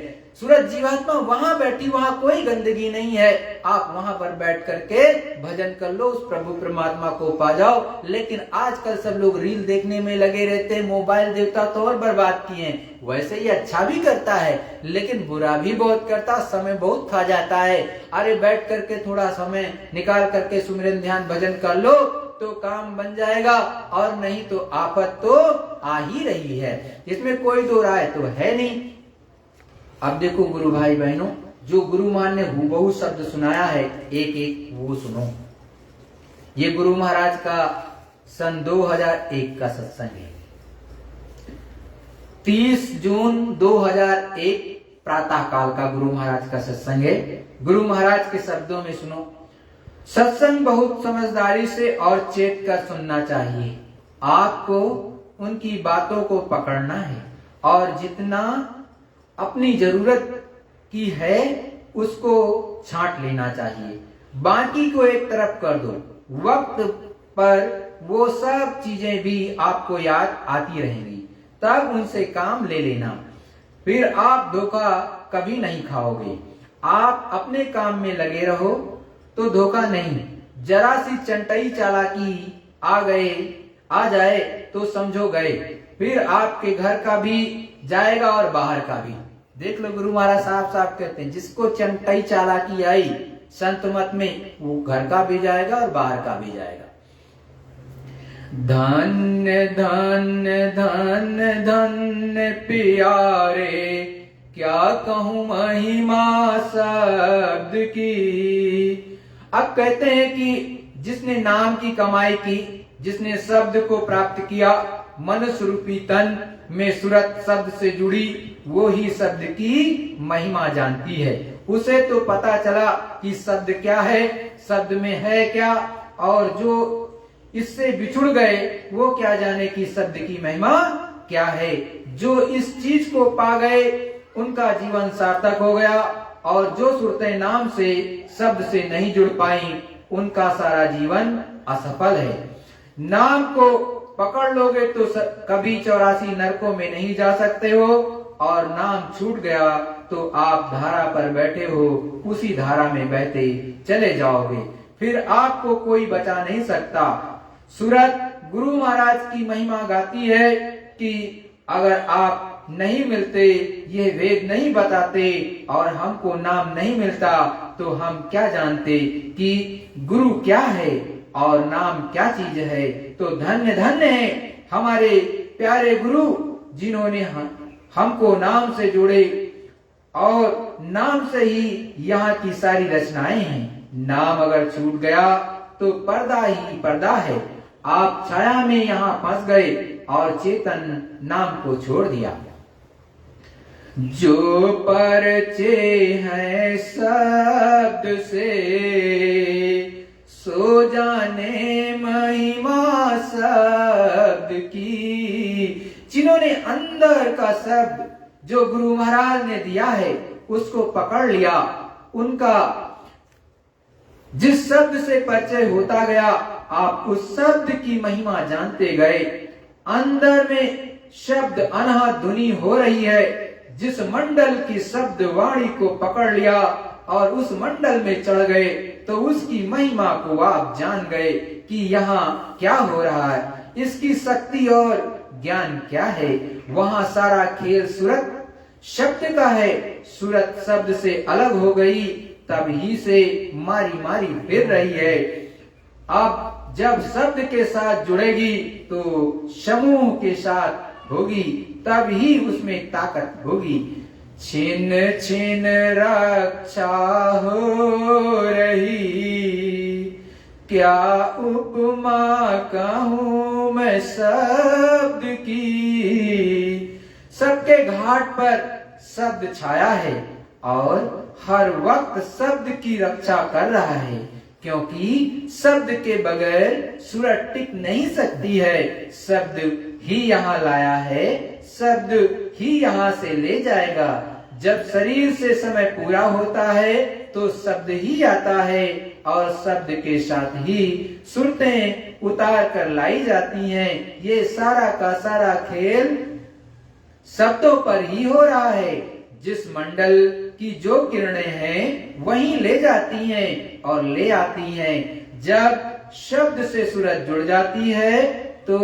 सूरज जीवात्मा वहां बैठी, वहां कोई गंदगी नहीं है। आप वहां पर बैठ करके भजन कर लो, उस प्रभु परमात्मा को पा जाओ। लेकिन आजकल सब लोग रील देखने में लगे रहते हैं, मोबाइल देवता तो और बर्बाद किए हैं। वैसे ही अच्छा भी करता है लेकिन बुरा भी बहुत करता, समय बहुत खा जाता है। अरे बैठ करके थोड़ा समय निकाल करके सुमिरन ध्यान भजन कर लो तो काम बन जाएगा, और नहीं तो आफत तो आ ही रही है, इसमें कोई दो राय तो है नहीं। अब देखो गुरु भाई बहनों, जो गुरु महाराज ने हूबहू शब्द सुनाया है एक एक वो सुनो। ये गुरु महाराज का सन 2001 का सत्संग है। 30 जून 2001 प्रातः काल का गुरु महाराज का सत्संग है। गुरु महाराज के शब्दों में सुनो। सत्संग बहुत समझदारी से और चेत कर सुनना चाहिए। आपको उनकी बातों को पकड़ना है और जितना अपनी जरूरत की है उसको छांट लेना चाहिए, बाकी को एक तरफ कर दो। वक्त पर वो सब चीजें भी आपको याद आती रहेंगी, तब उनसे काम ले लेना, फिर आप धोखा कभी नहीं खाओगे। आप अपने काम में लगे रहो तो धोखा नहीं। जरा सी चंटई चालाकी आ जाए तो समझो गए, फिर आपके घर का भी जाएगा और बाहर का भी। देख लो गुरु महाराज साफ साफ कहते हैं, जिसको चंटई चालाकी आई संत मत में वो घर का भी जाएगा और बाहर का भी जाएगा। धन्य धन्य धन्य धन्य प्यारे, क्या कहूं महिमा शब्द की। अब कहते हैं कि जिसने नाम की कमाई की, जिसने शब्द को प्राप्त किया, मनुष्य रूपी तन में सूरत शब्द से जुड़ी, वो ही शब्द की महिमा जानती है। उसे तो पता चला कि शब्द क्या है, शब्द में है क्या, और जो इससे बिछुड़ गए वो क्या जाने कि शब्द की महिमा क्या है। जो इस चीज को पा गए उनका जीवन सार्थक हो गया, और जो सुरते नाम से शब्द से नहीं जुड़ पाई उनका सारा जीवन असफल है। नाम को पकड़ लोगे तो कभी 84 नरकों में नहीं जा सकते हो, और नाम छूट गया तो आप धारा पर बैठे हो, उसी धारा में बहते चले जाओगे, फिर आपको कोई बचा नहीं सकता। सूरत गुरु महाराज की महिमा गाती है कि अगर आप नहीं मिलते, ये वेद नहीं बताते और हमको नाम नहीं मिलता तो हम क्या जानते कि गुरु क्या है और नाम क्या चीज है। तो धन्य धन्य है हमारे प्यारे गुरु जिन्होंने हमको नाम से जोड़े, और नाम से ही यहाँ की सारी रचनाएं हैं। नाम अगर छूट गया तो पर्दा ही पर्दा है। आप छाया में यहाँ फंस गए और चेतन नाम को छोड़ दिया। जो परचे हैं शब्द से सो जाने महिमा शब्द की। जिन्होंने अंदर का शब्द जो गुरु महाराज ने दिया है उसको पकड़ लिया, उनका जिस शब्द से परिचय होता गया आप उस शब्द की महिमा जानते गए। अंदर में शब्द अनहद धुनी हो रही है, जिस मंडल की शब्द वाणी को पकड़ लिया और उस मंडल में चढ़ गए तो उसकी महिमा को आप जान गए कि यहाँ क्या हो रहा है, इसकी शक्ति और ज्ञान क्या है। वहां सारा खेल सूरत शब्द का है, सूरत शब्द से अलग हो गई, तभी से मारी मारी फिर रही है। अब जब शब्द के साथ जुड़ेगी तो समूह के साथ होगी, तब ही उसमें ताकत होगी। छिन छिन रक्षा हो रही, क्या उपमा कहूं मैं शब्द की। सबके घाट पर शब्द छाया है और हर वक्त शब्द की रक्षा कर रहा है, क्योंकि शब्द के बगैर सूरत टिक नहीं सकती है। शब्द ही यहाँ लाया है, शब्द ही यहाँ से ले जाएगा। जब शरीर से समय पूरा होता है तो शब्द ही आता है और शब्द के साथ ही सुरतें उतार कर लाई जाती हैं। ये सारा का सारा खेल शब्दों पर ही हो रहा है। जिस मंडल की जो किरणें हैं वहीं ले जाती हैं और ले आती हैं। जब शब्द से सूरत जुड़ जाती है तो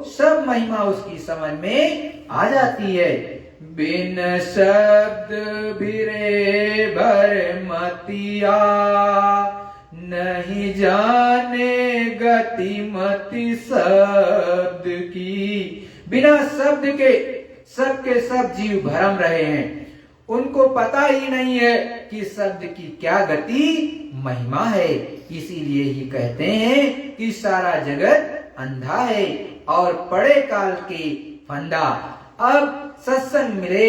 सब महिमा उसकी समझ में आ जाती है। बिन शब्द बिरे भर मतिया, नहीं जाने गति मति शब्द की। बिना शब्द के सब जीव भरम रहे हैं, उनको पता ही नहीं है कि शब्द की क्या गति महिमा है। इसीलिए ही कहते हैं कि सारा जगत अंधा है और पड़े काल के फंदा। अब सत्संग मिले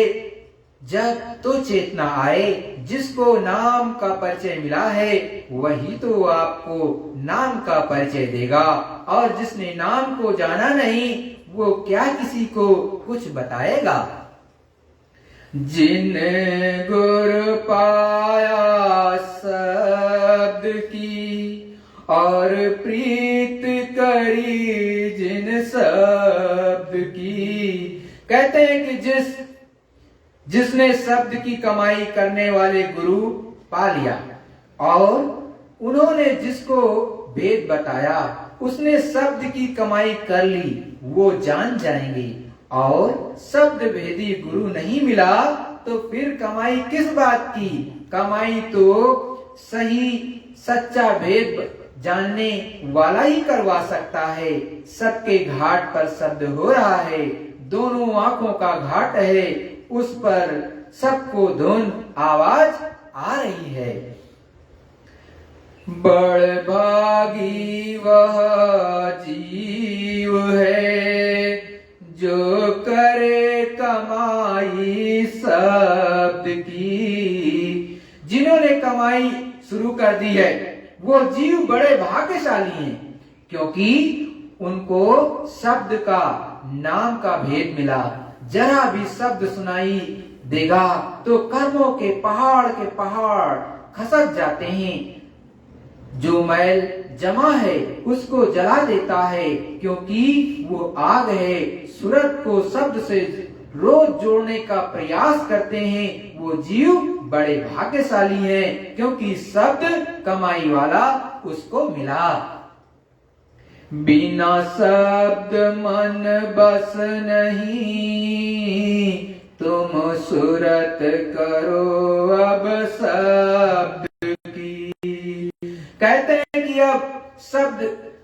जब तो चेतना आए, जिसको नाम का परिचय मिला है वही तो आपको नाम का परिचय देगा, और जिसने नाम को जाना नहीं वो क्या किसी को कुछ बताएगा। जिन्हें गुर पाया शब्द की और प्रीत करी जिन शब्द की। कहते हैं कि जिसने शब्द की कमाई करने वाले गुरु पा लिया और उन्होंने जिसको भेद बताया उसने शब्द की कमाई कर ली, वो जान जाएंगे। और शब्द भेदी गुरु नहीं मिला तो फिर कमाई किस बात की। कमाई तो सही सच्चा भेद जानने वाला ही करवा सकता है। सबके घाट पर शब्द हो रहा है, दोनों आंखों का घाट है, उस पर सबको धुन आवाज आ रही है। बड़ भागी वह जीव है जो करे कमाई शब्द की। जिन्होंने कमाई शुरू कर दी है वो जीव बड़े भाग्यशाली हैं, क्योंकि उनको शब्द का नाम का भेद मिला। जरा भी शब्द सुनाई देगा तो कर्मों के पहाड़ खसक जाते हैं। जो मैल जमा है उसको जला देता है, क्योंकि वो आग है। सूरत को शब्द से रोज जोड़ने का प्रयास करते हैं वो जीव बड़े भाग्यशाली हैं, क्योंकि शब्द कमाई वाला उसको मिला। बिना शब्द मन बस नहीं, तुम सूरत करो अब शब्द की। कहते हैं कि अब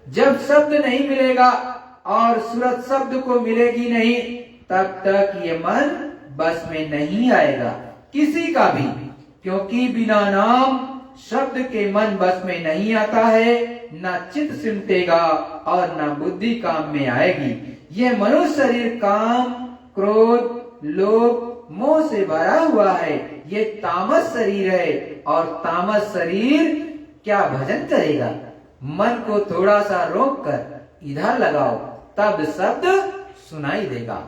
जब शब्द नहीं मिलेगा और सूरत शब्द को मिलेगी नहीं, तब तक ये मन बस में नहीं आएगा किसी का भी, क्योंकि बिना नाम शब्द के मन बस में नहीं आता है, न चित्त सिमटेगा और न बुद्धि काम में आएगी। ये मनुष्य शरीर काम, क्रोध, लोभ, मोह से भरा हुआ है। ये तामस शरीर है और तामस शरीर क्या भजन करेगा। मन को थोड़ा सा रोक कर इधर लगाओ, तब शब्द सुनाई देगा।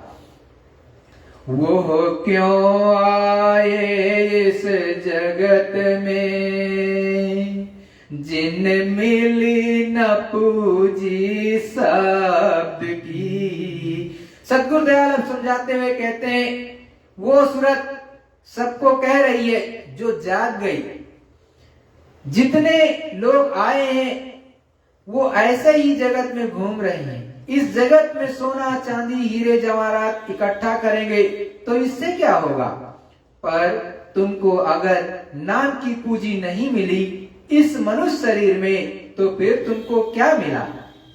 वो क्यों आए इस जगत में, जिन मिली न पूजी शब्द की। सद्गुरु दयाल समझाते हुए कहते हैं, वो सूरत सबको कह रही है जो जाग गई। जितने लोग आए हैं वो ऐसे ही जगत में घूम रहे हैं। इस जगत में सोना चांदी हीरे जवाहरात इकट्ठा करेंगे तो इससे क्या होगा, पर तुमको अगर नाम की पूंजी नहीं मिली इस मनुष्य शरीर में, तो फिर तुमको क्या मिला।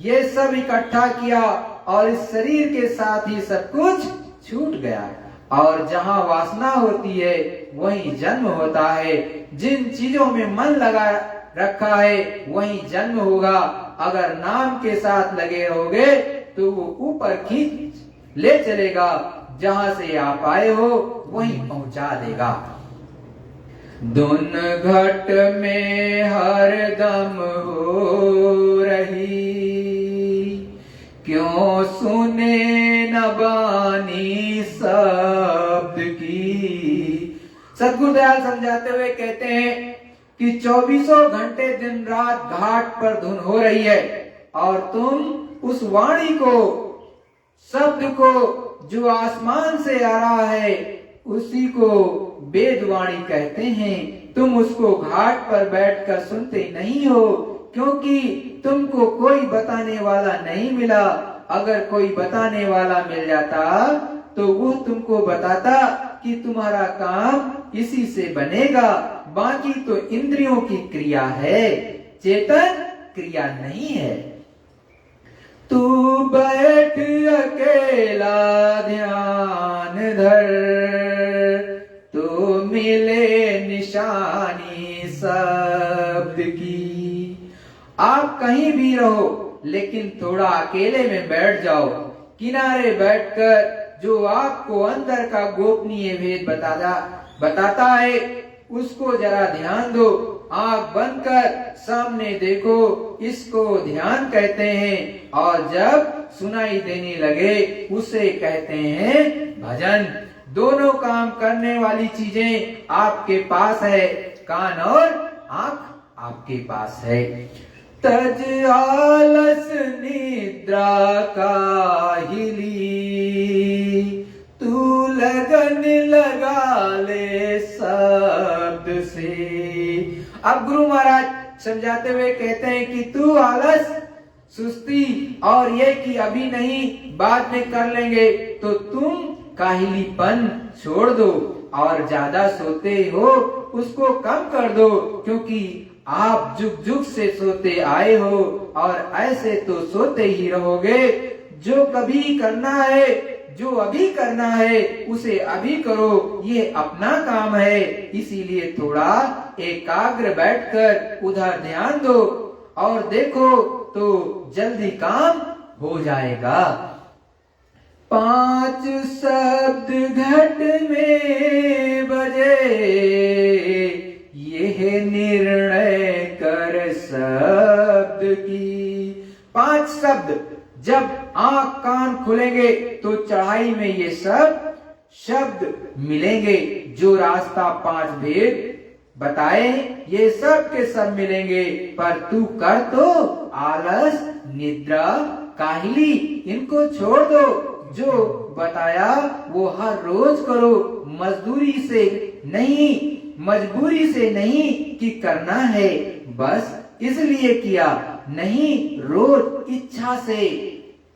ये सब इकट्ठा किया और इस शरीर के साथ ही सब कुछ छूट गया। और जहाँ वासना होती है वहीं जन्म होता है। जिन चीजों में मन लगा रखा है वहीं जन्म होगा। अगर नाम के साथ लगे रहोगे तो वो ऊपर खींच ले चलेगा, जहां से आप आए हो वहीं पहुंचा देगा। धुन घट में हर दम हो रही, क्यों सुने न बानी शब्द की। सद्गुरु दयाल समझाते हुए कहते हैं कि 24 घंटे दिन रात घाट पर धुन हो रही है और तुम उस वाणी को, शब्द को जो आसमान से आ रहा है उसी को वेद वाणी कहते हैं। तुम उसको घाट पर बैठकर सुनते नहीं हो, क्योंकि तुमको कोई बताने वाला नहीं मिला। अगर कोई बताने वाला मिल जाता तो वो तुमको बताता कि तुम्हारा काम इसी से बनेगा। बाकी तो इंद्रियों की क्रिया है, चेतन क्रिया नहीं है। तू बैठ अकेला ध्यान धर, तो मिले निशानी शब्द की। आप कहीं भी रहो लेकिन थोड़ा अकेले में बैठ जाओ। किनारे बैठकर जो आपको अंदर का गोपनीय भेद बताता है उसको जरा ध्यान दो। आंख बंद कर सामने देखो, इसको ध्यान कहते हैं। और जब सुनाई देने लगे उसे कहते हैं भजन। दोनों काम करने वाली चीजें आपके पास है, कान और आंख आपके पास है। तज आलस निद्रा काहिली, तू लगन लगा ले शब्द से। अब गुरु महाराज समझाते हुए कहते हैं कि तू आलस, सुस्ती और ये कि अभी नहीं बाद में कर लेंगे, तो तुम काहिलीपन छोड़ दो। और ज्यादा सोते हो उसको कम कर दो, क्योंकि आप जुग जुग से सोते आए हो और ऐसे तो सोते ही रहोगे। जो कभी करना है, जो अभी करना है उसे अभी करो, ये अपना काम है। इसीलिए थोड़ा एकाग्र बैठकर उधर ध्यान दो और देखो तो जल्दी काम हो जाएगा। 5 शब्द घट में बजे, यह निर्णय कर शब्द की। 5 शब्द जब आंख कान खुलेंगे तो चढ़ाई में ये सब शब्द मिलेंगे। जो रास्ता 5 भेद बताए ये सब के सब मिलेंगे। पर तू कर तो आलस, निद्रा, काहिली इनको छोड़ दो। जो बताया वो हर रोज करो, मजदूरी से नहीं, मजबूरी से नहीं कि करना है, बस इसलिए किया नहीं, रोज इच्छा से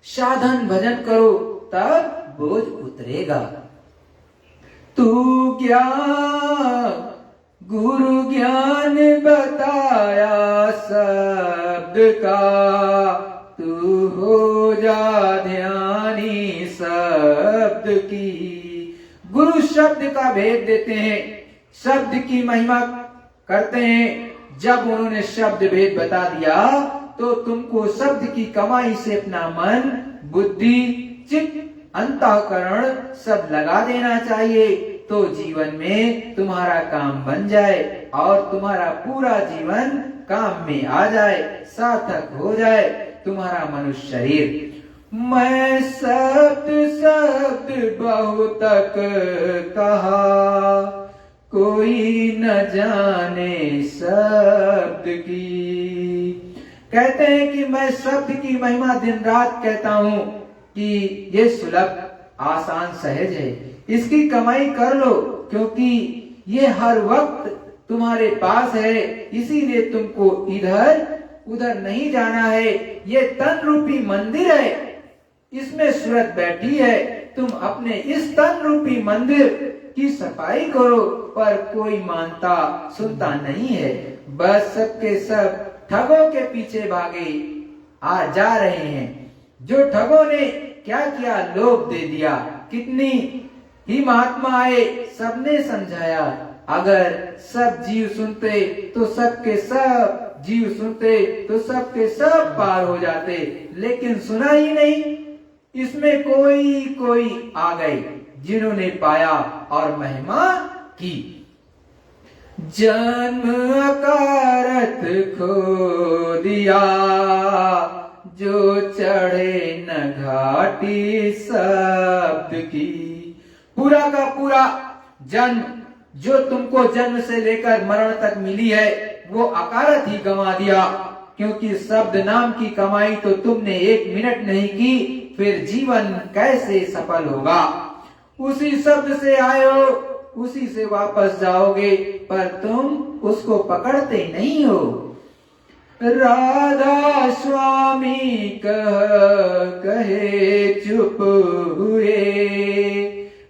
साधन भजन करो, तब बोझ उतरेगा। तू ज्ञान गुरु ज्ञान बताया शब्द का, तू हो जा ध्यानी शब्द की। गुरु शब्द का भेद देते हैं, शब्द की महिमा करते हैं। जब उन्होंने शब्द भेद बता दिया तो तुमको शब्द की कमाई से अपना मन, बुद्धि, चित्त, अंतःकरण सब लगा देना चाहिए, तो जीवन में तुम्हारा काम बन जाए। और तुम्हारा पूरा जीवन काम में आ जाए, सार्थक हो जाए तुम्हारा मनुष्य शरीर। मैं शब्द शब्द बहुतक कहा, कोई न जाने शब्द की। कहते हैं कि मैं शब्द की महिमा दिन रात कहता हूं कि ये सुलभ, आसान, सहज है, इसकी कमाई कर लो, क्योंकि ये हर वक्त तुम्हारे पास है, इसीलिए तुमको इधर उधर नहीं जाना है। ये तन रूपी मंदिर है, इसमें सूरत बैठी है, तुम अपने इस तन रूपी मंदिर की सफाई करो। पर कोई मानता सुनता नहीं है, बस सबके सब ठगों के पीछे भागे जा रहे हैं। जो ठगों ने क्या किया, लोभ दे दिया। कितनी ही महात्मा आए, सबने समझाया, अगर सब जीव सुनते तो सबके सब जीव सुनते तो सबके सब पार हो जाते, लेकिन सुना ही नहीं। इसमें कोई कोई आ गए जिन्होंने पाया और महिमा की। जन्म अकारत खो दिया, जो चढ़े न घाटी शब्द की। पूरा का पूरा जन्म जो तुमको जन्म से लेकर मरण तक मिली है, वो अकारत ही गंवा दिया, क्योंकि शब्द नाम की कमाई तो तुमने 1 मिनट नहीं की, फिर जीवन कैसे सफल होगा। उसी शब्द से आए हो, उसी से वापस जाओगे, पर तुम उसको पकड़ते नहीं हो। राधा स्वामी कहे चुप हुए,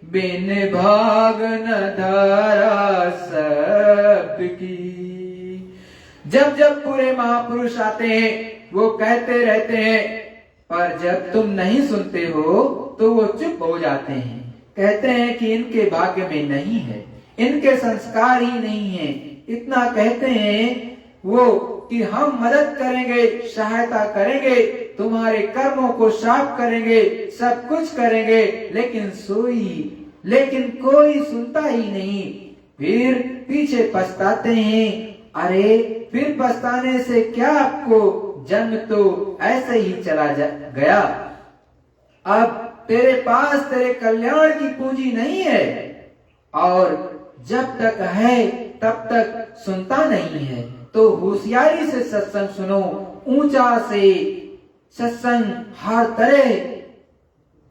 बिन भाग न धारा शब्द की। जब जब पूरे महापुरुष आते हैं वो कहते रहते हैं, पर जब तुम नहीं सुनते हो तो वो चुप हो जाते हैं। कहते हैं कि इनके भाग्य में नहीं है, इनके संस्कार ही नहीं है। इतना कहते हैं वो कि हम मदद करेंगे, सहायता करेंगे, तुम्हारे कर्मों को साफ करेंगे, सब कुछ करेंगे, लेकिन कोई सुनता ही नहीं। फिर पीछे पछताते हैं। अरे फिर पछताने से क्या, आपको जन्म तो ऐसे ही चला गया। अब तेरे पास तेरे कल्याण की पूंजी नहीं है, और जब तक है तब तक सुनता नहीं है। तो होशियारी से सत्संग सुनो। ऊंचा से सत्संग हर तरह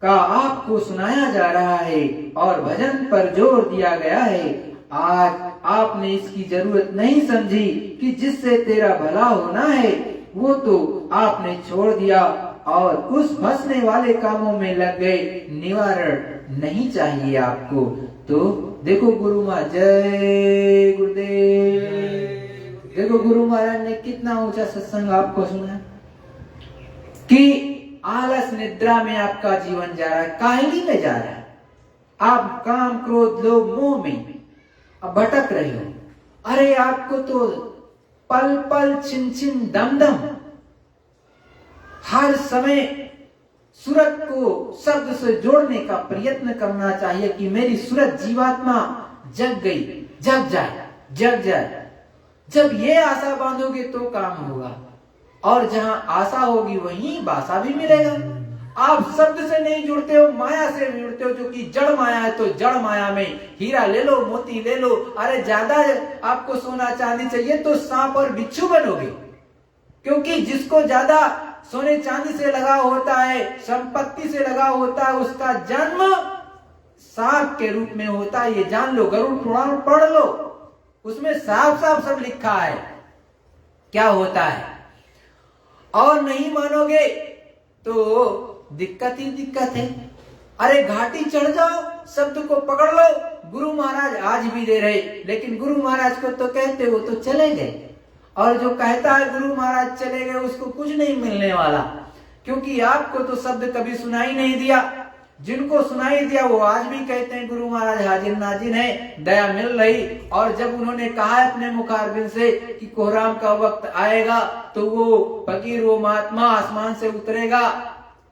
का आपको सुनाया जा रहा है और भजन पर जोर दिया गया है। आज आपने इसकी जरूरत नहीं समझी कि जिससे तेरा भला होना है वो तो आपने छोड़ दिया और उस फंसने वाले कामों में लग गए। निवारण नहीं चाहिए आपको। तो देखो गुरु महाराज, जय गुरुदेव। देखो गुरु महाराज ने कितना ऊंचा सत्संग आपको सुना कि आलस निद्रा में आपका जीवन जा रहा है, काहिली में जा रहा है। आप काम क्रोध लोभ मोह में अब भटक रहे हो। अरे आपको तो पल पल छिन छिन दम दम हर समय सूरत को शब्द से जोड़ने का प्रयत्न करना चाहिए कि मेरी सूरत जीवात्मा जग गई, जग जाए। जब ये आशा बांधोगे तो काम होगा, और जहां आशा होगी वहीं बासा भी मिलेगा। आप शब्द से नहीं जुड़ते हो, माया से जुड़ते हो, जो कि जड़ माया है। तो जड़ माया में हीरा ले लो, मोती ले लो। अरे ज्यादा आपको सोना चांदी चाहिए तो सांप और बिच्छू बनोगे, क्योंकि जिसको ज्यादा सोने चांदी से लगाव होता है, संपत्ति से लगाव होता है, उसका जन्म सांप के रूप में होता है। ये जान लो, गरुड़ पुराण पढ़ लो, उसमें साफ साफ सब लिखा है क्या होता है। और नहीं मानोगे तो दिक्कत ही दिक्कत है। अरे घाटी चढ़ जाओ, शब्द को पकड़ लो। गुरु महाराज आज भी दे रहे, लेकिन गुरु महाराज को तो कहते हो तो चले गए, और जो कहता है गुरु महाराज चले गए उसको कुछ नहीं मिलने वाला, क्योंकि आपको तो शब्द कभी सुनाई नहीं दिया। जिनको सुनाई दिया वो आज भी कहते हैं गुरु महाराज हाजिर नाजिर है, दया मिल रही। और जब उन्होंने कहा अपने मुखारबिंद से कि कोहराम का वक्त आएगा तो वो फकीर, वो महात्मा आसमान से उतरेगा,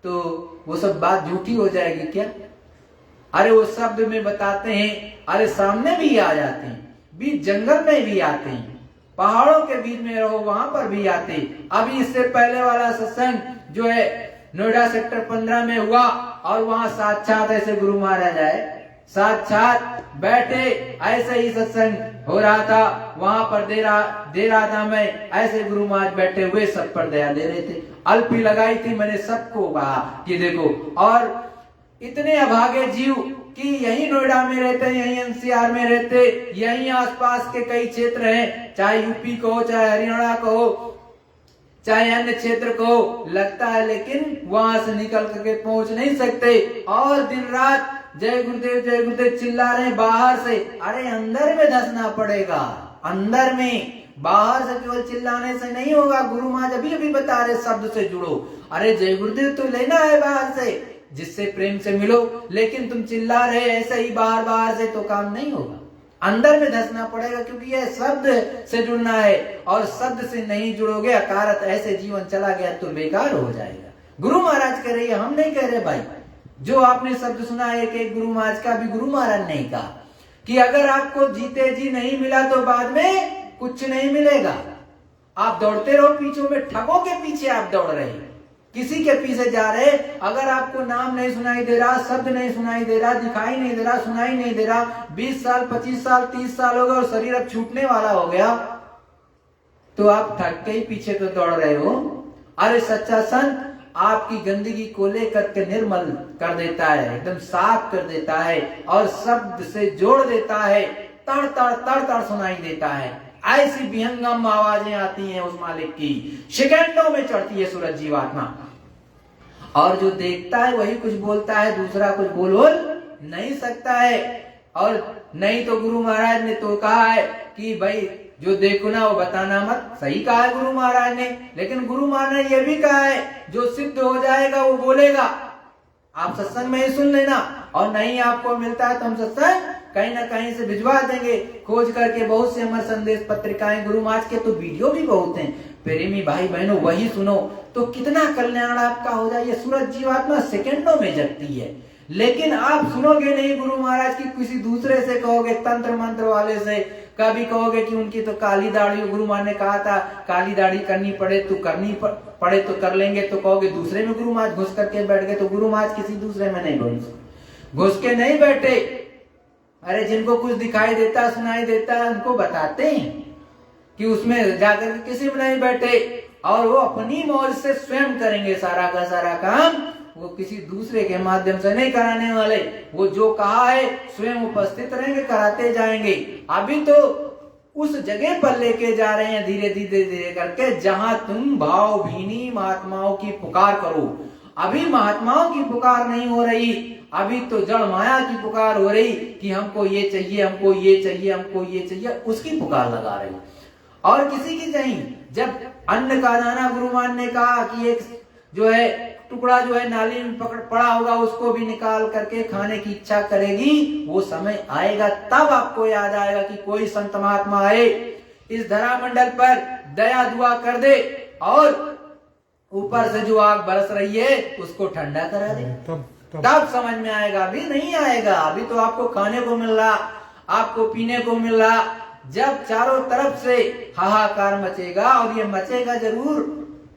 तो वो सब बात झूठी हो जाएगी क्या? अरे वो शब्द में बताते हैं, अरे सामने भी आ जाते हैं। बीच जंगल में भी आते हैं, पहाड़ों के बीच में रहो वहां पर भी आते। अभी इससे पहले वाला सत्संग जो है नोएडा सेक्टर 15 में हुआ और वहां साक्षात ऐसे गुरु महाराज आए, साक्षात बैठे, ऐसे ही सत्संग हो रहा था, वहां पर दे रहा था मैं, ऐसे गुरु महाराज बैठे हुए सब पर दया दे रहे थे। अल्पी लगाई थी, मैंने सबको कहा कि देखो, और इतने अभागे जीव कि यही नोएडा में रहते, यही एनसीआर में रहते, यही आसपास के कई क्षेत्र हैं, चाहे यूपी को, चाहे हरियाणा को, चाहे अन्य क्षेत्र को, लगता है लेकिन वहां से निकल करके पहुंच नहीं सकते, और दिन रात जय गुरुदेव चिल्ला रहे बाहर से। अरे अंदर में धसना पड़ेगा, अंदर में, बाहर से केवल चिल्लाने से नहीं होगा। गुरु महाराज अभी अभी बता रहे शब्द से जुड़ो। अरे जय गुरुदेव तो लेना है बाहर से, जिससे प्रेम से मिलो, लेकिन तुम चिल्ला रहे ऐसे ही बाहर से तो काम नहीं होगा, अंदर में धसना पड़ेगा, क्योंकि यह शब्द से जुड़ना है, और शब्द से नहीं जुड़ोगे, अकारत ऐसे जीवन चला गया तो बेकार हो जाएगा। गुरु महाराज कह रहे हैं, हम नहीं कह रहे भाई। जो आपने शब्द सुना है कि गुरु महाराज का, भी गुरु महाराज ने कहा कि अगर आपको जीते जी नहीं मिला तो बाद में कुछ नहीं मिलेगा। आप दौड़ते रहो पीछे में, ठगों के पीछे आप दौड़ रहे, किसी के पीछे जा रहे। अगर आपको नाम नहीं सुनाई दे रहा, शब्द नहीं सुनाई दे रहा, दिखाई नहीं दे रहा, सुनाई नहीं दे रहा, 20 साल 25 साल 30 साल हो गए और शरीर अब छूटने वाला हो गया, तो आप ठग के ही पीछे तो दौड़ रहे हो। अरे सच्चा संत आपकी गंदगी को लेकर के निर्मल कर देता है, एकदम साफ कर देता है, और शब्द से जोड़ देता है, तड़ तड़ तड़ तड़ सुनाई देता है। ऐसी विहंगम आवाजें आती हैं उस मालिक की, सेकंडों में चढ़ती है सूरज जीवात्मा, और जो देखता है वही कुछ बोलता है, दूसरा कुछ बोल नहीं सकता है। और नहीं तो गुरु महाराज ने तो कहा है कि भाई जो देखो ना वो बताना मत, सही कहा है गुरु महाराज ने, लेकिन गुरु महाराज ने यह भी कहा है जो सिद्ध हो जाएगा वो बोलेगा। आप सत्संग में ही सुन लेना, और नहीं आपको मिलता है तो हम सत्संग कहीं ना कहीं से भिजवा देंगे खोज करके। बहुत से अमर संदेश पत्रिकाएं, गुरु महाराज के तो वीडियो भी बहुत हैं। प्रेमी भाई बहनों वही सुनो तो कितना कल्याण आपका हो जाए। ये सूरज जीवात्मा सेकंडों में जगती है, लेकिन आप सुनोगे नहीं गुरु महाराज की, किसी दूसरे से कहोगे, तंत्र मंत्र वाले से, कभी कहोगे कि उनकी तो काली दाढ़ी, गुरु महाराज ने कहा था काली दाढ़ी करनी पड़े तो करनी पड़े तो कर लेंगे, तो कहोगे दूसरे में गुरु महाराज घुस करके बैठ गए। तो गुरु महाराज किसी दूसरे में नहीं घुस के नहीं बैठे। अरे जिनको कुछ दिखाई देता सुनाई देता है उनको बताते हैं कि उसमें जाकर के किसी में नहीं बैठे, और वो अपनी मौज से स्वयं करेंगे सारा का सारा काम, वो किसी दूसरे के माध्यम से नहीं कराने वाले। वो जो कहा है स्वयं उपस्थित रहेंगे, कराते जाएंगे। अभी तो उस जगह पर लेके जा रहे हैं धीरे धीरे धीरे करके जहां तुम भावभीनी महात्माओं की पुकार करो। अभी महात्माओं की पुकार नहीं हो रही, अभी तो जड़ माया की पुकार हो रही कि हमको ये चाहिए, हमको ये चाहिए, हमको ये चाहिए, उसकी पुकार लगा रही, और किसी की नहीं। जब अन्न का दाना गुरु महाराज ने कहा कि एक जो है टुकड़ा जो है नाली में पड़ा होगा, उसको भी निकाल करके खाने की इच्छा करेगी, वो समय आएगा तब आपको याद आएगा कि कोई संत महात्मा आए इस धरा मंडल पर, दया दुआ कर दे और ऊपर से जो आग बरस रही है उसको ठंडा करा दे, तब समझ में आएगा। अभी नहीं आएगा, अभी तो आपको खाने को मिल रहा, आपको पीने को मिल रहा। जब चारों तरफ से हाहाकार मचेगा, और ये मचेगा जरूर,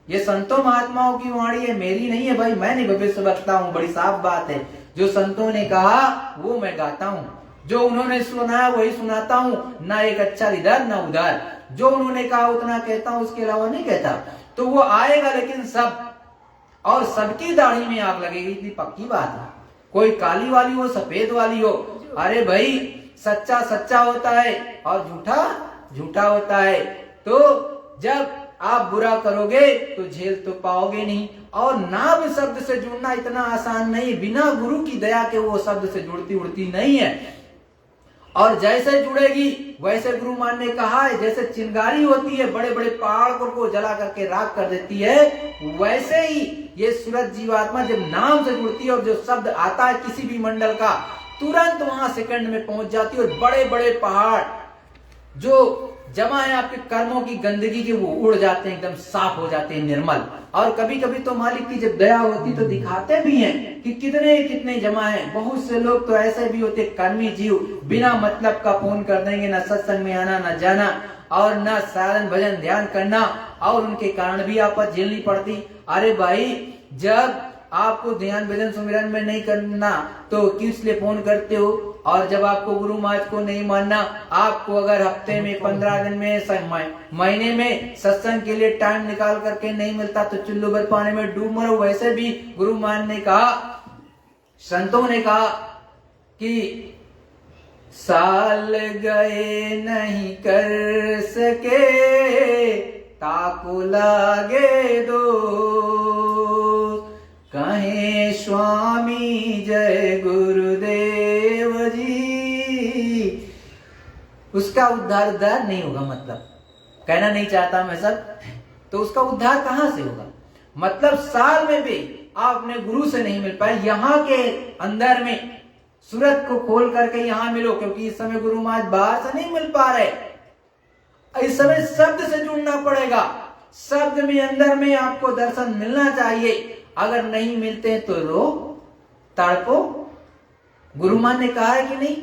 ये संतों महात्माओं की वाणी है, मेरी नहीं है भाई, मैं नहीं भविष्य बकता हूँ, बड़ी साफ बात है। जो संतों ने कहा वो मैं गाता हूँ, जो उन्होंने सुनाया वही सुनाता हूँ, ना एक अक्षर इधर ना उधर, जो उन्होंने कहा उतना कहता हूँ, उसके अलावा नहीं कहता। तो वो आएगा लेकिन सब, और सबकी दाढ़ी में आग लगेगी, इतनी पक्की बात है। कोई काली वाली हो, सफेद वाली हो, अरे भाई सच्चा सच्चा होता है और झूठा झूठा होता है। तो जब आप बुरा करोगे तो झेल तो पाओगे नहीं। और नाम शब्द से जुड़ना इतना आसान नहीं, बिना गुरु की दया के वो शब्द से जुड़ती उड़ती नहीं है। और जैसे जुड़ेगी वैसे गुरु मान ने कहा है, जैसे चिंगारी होती है बड़े बड़े पहाड़ को जला करके राख कर देती है, वैसे ही ये सूरज जीवात्मा जब नाम से जुड़ती है और जो शब्द आता है किसी भी मंडल का, तुरंत वहां सेकंड में पहुंच जाती है। और बड़े बड़े पहाड़ जो जमा है आपके कर्मों की गंदगी के, वो उड़ जाते हैं, एकदम साफ हो जाते हैं, निर्मल। और कभी कभी तो मालिक की जब दया होती तो दिखाते भी हैं कि कितने कितने जमा है। बहुत से लोग तो ऐसे भी होते कर्मी जीव, बिना मतलब का फोन कर देंगे, ना सत्संग में आना ना जाना, और ना साधन भजन ध्यान करना, और उनके कारण भी आपत झेलनी पड़ती। अरे भाई, जब आपको ध्यान भजन सुमिरन में नहीं करना तो किस लिए फोन करते हो? और जब आपको गुरु महाराज को नहीं मानना, आपको अगर हफ्ते में 15 दिन में महीने में सत्संग के लिए टाइम निकाल करके नहीं मिलता तो चुल्लू भर पानी में डूब मरो। वैसे भी गुरु महाराज ने कहा, संतों ने कहा कि साल गए नहीं कर सके ताकू लागे दो, कहे स्वामी जय गुरुदेव जी। उसका उद्धार नहीं होगा, मतलब कहना नहीं चाहता मैं सब, तो उसका उद्धार कहां से होगा? मतलब साल में भी आप अपने गुरु से नहीं मिल पाए, यहाँ के अंदर में सूरत को खोल करके यहाँ मिलो, क्योंकि इस समय गुरु महाराज बाहर से नहीं मिल पा रहे। इस समय शब्द से जुड़ना पड़ेगा, शब्द में अंदर में आपको दर्शन मिलना चाहिए। अगर नहीं मिलते हैं तो रो तड़पो। गुरु महाराज ने कहा है कि नहीं,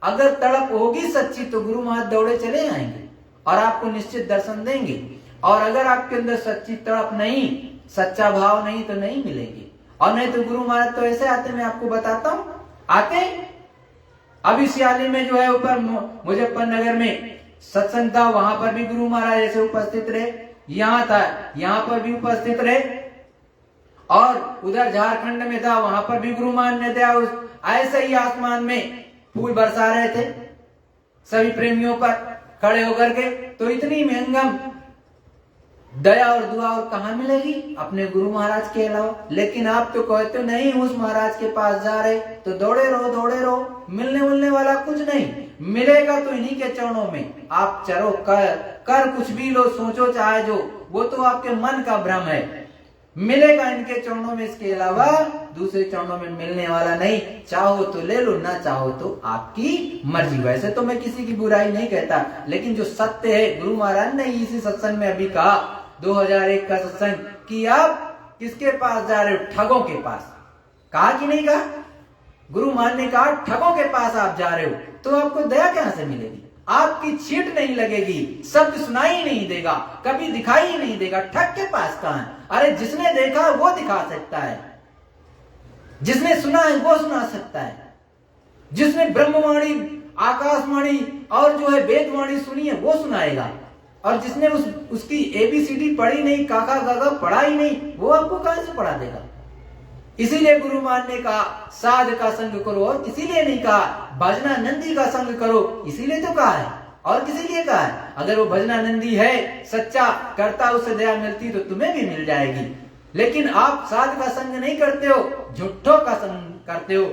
अगर तड़प होगी सच्ची तो गुरु महाराज दौड़े चले आएंगे और आपको निश्चित दर्शन देंगे। और अगर आपके अंदर सच्ची तड़प नहीं, सच्चा भाव नहीं, तो नहीं मिलेंगे। और नहीं तो गुरु महाराज तो ऐसे आते, मैं आपको बताता हूं, आते अभी सियाली में जो है ऊपर मुजफ्फरनगर में सत्संग था, वहां पर भी गुरु महाराज ऐसे उपस्थित रहे, यहाँ था यहाँ पर भी उपस्थित रहे, और उधर झारखंड में था वहां पर भी गुरु महाराज ने दिया। ऐसे ही आसमान में फूल बरसा रहे थे सभी प्रेमियों पर खड़े होकर के। तो इतनी महंगम दया और दुआ और कहां मिलेगी अपने गुरु महाराज के अलावा? लेकिन आप तो कहते हो नहीं उस महाराज के पास जा रहे, तो दौड़े रहो, मिलने वाला कुछ नहीं मिलेगा, तो इन्हीं के चरणों में आप चरो, कर कुछ भी लो, सोचो चाहे जो, वो तो आपके मन का भ्रम है। मिलेगा इनके चरणों में, इसके अलावा दूसरे चरणों में मिलने वाला नहीं। चाहो तो ले लो, ना चाहो तो आपकी मर्जी। वैसे तो मैं किसी की बुराई नहीं कहता, लेकिन जो सत्य है, गुरु महाराज ने इसी सत्संग में अभी कहा, 2001 का सत्संग, कि आप किसके पास जा रहे हो? ठगों के पास। कहा कि नहीं कहा? गुरु महाराज ने कहा ठगों के पास आप जा रहे हो, तो आपको दया कहां से मिलेगी? आपकी छींट नहीं लगेगी, शब्द सुनाई नहीं देगा, कभी दिखाई ही नहीं देगा। ठग के पास कहां है? अरे जिसने देखा वो दिखा सकता है, जिसने सुना है वो सुना सकता है, जिसने ब्रह्मवाणी, आकाशवाणी और जो है वेदवाणी सुनी है वो सुनाएगा, और जिसने उसकी ABCD पढ़ी नहीं, काका गागा पढ़ा ही नहीं, वो आपको कहां से पढ़ा देगा? इसीलिए गुरु महाराज ने कहा साध का संग करो, और किसी लिए नहीं कहा भजनानंदी का संग करो, इसीलिए तो कहा है, और किसी लिए कहा है? अगर वो भजनानंदी है, सच्चा करता, उसे दया मिलती तो तुम्हें भी मिल जाएगी। लेकिन आप साध का संग नहीं करते हो, झूठों का संग करते हो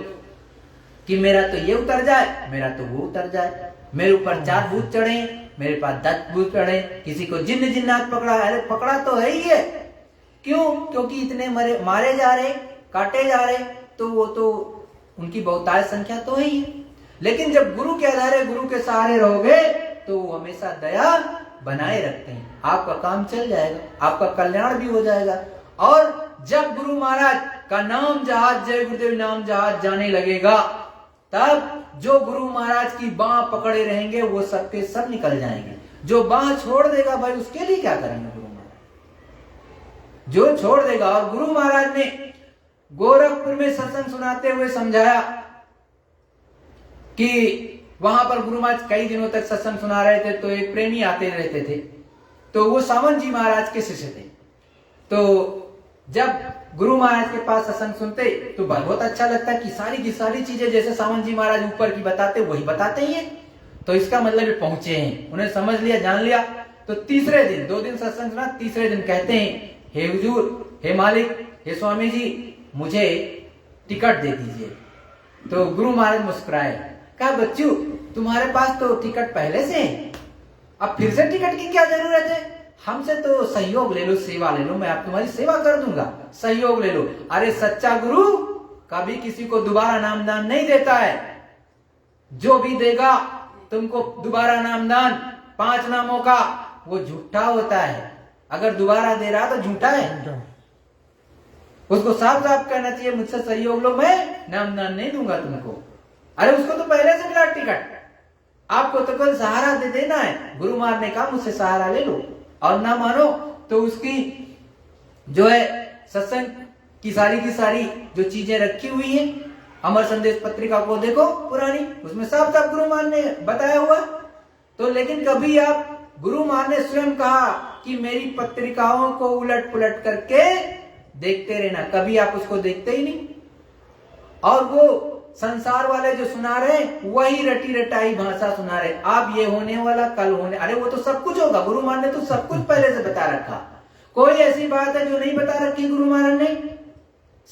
कि मेरा तो ये उतर जाए, मेरा तो वो उतर जाए, मेरे ऊपर 4 भूत चढ़े, मेरे पास 10 भूत चढ़े, किसी को जिन्नात पकड़ा। अरे पकड़ा तो है ही है, क्यों? क्योंकि इतने मारे जा रहे, काटे जा रहे, तो वो तो उनकी बहुतायत संख्या तो है ही। लेकिन जब गुरु के आधारे, गुरु के सहारे रहोगे तो वो हमेशा दया बनाए रखते हैं, आपका काम चल जाएगा, आपका कल्याण भी हो जाएगा। और जब गुरु महाराज का नाम जहाज, जय गुरुदेव नाम जहाज जाने लगेगा, तब जो गुरु महाराज की बाह पकड़े रहेंगे वो सबके सब निकल जाएंगे। जो बाह छोड़ देगा भाई, उसके लिए क्या करेंगे गुरु महाराज? जो छोड़ देगा। और गुरु महाराज ने गोरखपुर में सत्संग सुनाते हुए समझाया कि वहां पर गुरु महाराज कई दिनों तक सत्संग सुना रहे थे, तो एक प्रेमी आते रहते थे, तो वो सावंत जी महाराज के शिष्य थे। तो जब गुरु महाराज के पास सत्संग सुनते तो बहुत अच्छा लगता है कि की सारी चीजें जैसे सावंत जी महाराज ऊपर की बताते वही बताते ही हैं, तो इसका मतलब ये पहुंचे हैं, उन्हें समझ लिया, जान लिया। तो तीसरे दिन, 2 दिन सत्संग सुना, तीसरे दिन कहते हैं, हे हुजूर, हे मालिक, हे स्वामी जी, मुझे टिकट दे दीजिए। तो गुरु महाराज मुस्कुराए, कहा बच्चू तुम्हारे पास तो टिकट पहले से है, अब फिर से टिकट की क्या जरूरत है? हमसे तो सहयोग ले लो, सेवा ले लो, मैं आप तुम्हारी सेवा कर दूंगा, सहयोग ले लो। अरे सच्चा गुरु कभी किसी को दोबारा नामदान नहीं देता है, जो भी देगा तुमको दोबारा नामदान 5 नामों का वो झूठा होता है। अगर दोबारा दे रहा तो झूठा है। उसको साफ साफ कहना चाहिए मुझसे सहयोग लो, मैं नाम नहीं दूंगा तुमको। अरे उसको तो पहले से मिला टिकट, आपको तो कल सहारा दे देना है। गुरु महाराज ने कहा मुझसे सहारा ले लो, और ना मानो तो उसकी जो है सत्संग की सारी जो चीजें रखी हुई हैं, अमर संदेश पत्रिका को देखो पुरानी, उसमें साफ साफ गुरु महाराज ने बताया हुआ। तो लेकिन कभी आप, गुरु महाराज ने स्वयं कहा कि मेरी पत्रिकाओं को उलट पुलट करके देखते रहना, कभी आप उसको देखते ही नहीं। और वो संसार वाले जो सुना रहे वही रटी रटाई भाषा सुना रहे, आप ये होने वाला कल होने, अरे वो तो सब कुछ होगा। गुरु महाराज ने तो सब कुछ पहले से बता रखा, कोई ऐसी बात है जो नहीं बता रखी गुरु महाराज ने,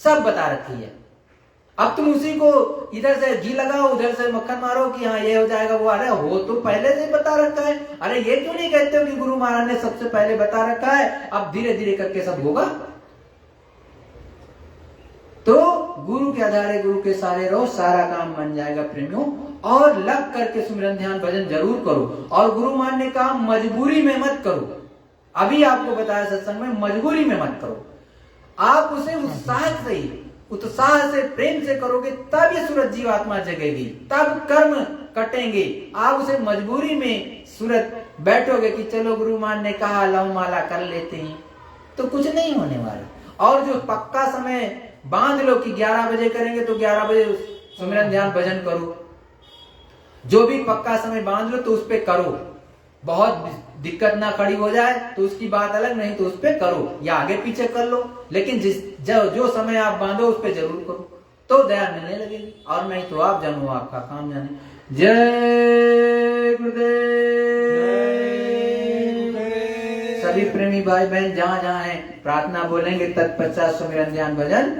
सब बता रखी है। अब तुम उसी को इधर से घी लगाओ उधर से मक्खन मारो कि हाँ ये हो जाएगा वो, अरे हो तो पहले से बता रखा है। अरे ये क्यों नहीं कहते हो कि गुरु महाराज ने सबसे पहले बता रखा है, अब धीरे धीरे करके सब होगा। तो गुरु के आधारे गुरु के सारे रहो, सारा काम बन जाएगा प्रेमियों। और लग करके सुमिरन ध्यान भजन जरूर करो। और गुरु महाराज ने कहा मजबूरी में मत करो, अभी आपको बताया सत्संग में, मजबूरी में मत करो। आप उसे उत्साह से प्रेम से करोगे तब ये सूरत जीवात्मा जगेगी, तब कर्म कटेंगे। आप उसे मजबूरी में सूरत बैठोगे कि चलो गुरु महाराज ने कहा लव माला कर लेते हैं, तो कुछ नहीं होने वाला। और जो पक्का समय बांध लो कि 11 बजे करेंगे तो 11 बजे सुमिरन ध्यान भजन करो, जो भी पक्का समय बांध लो तो उस पे करो। बहुत दिक्कत ना खड़ी हो जाए तो उसकी बात अलग, नहीं तो उस पे करो या आगे पीछे कर लो, लेकिन जो समय आप बांधो उस पे जरूर करो, तो दया मिलने लगेगी। और नहीं तो आप जानो आपका काम जाने। जय गुरुदेव। सभी प्रेमी भाई बहन जहां जहां हैं प्रार्थना बोलेंगे, तत्पश्चात सुमिरन ध्यान भजन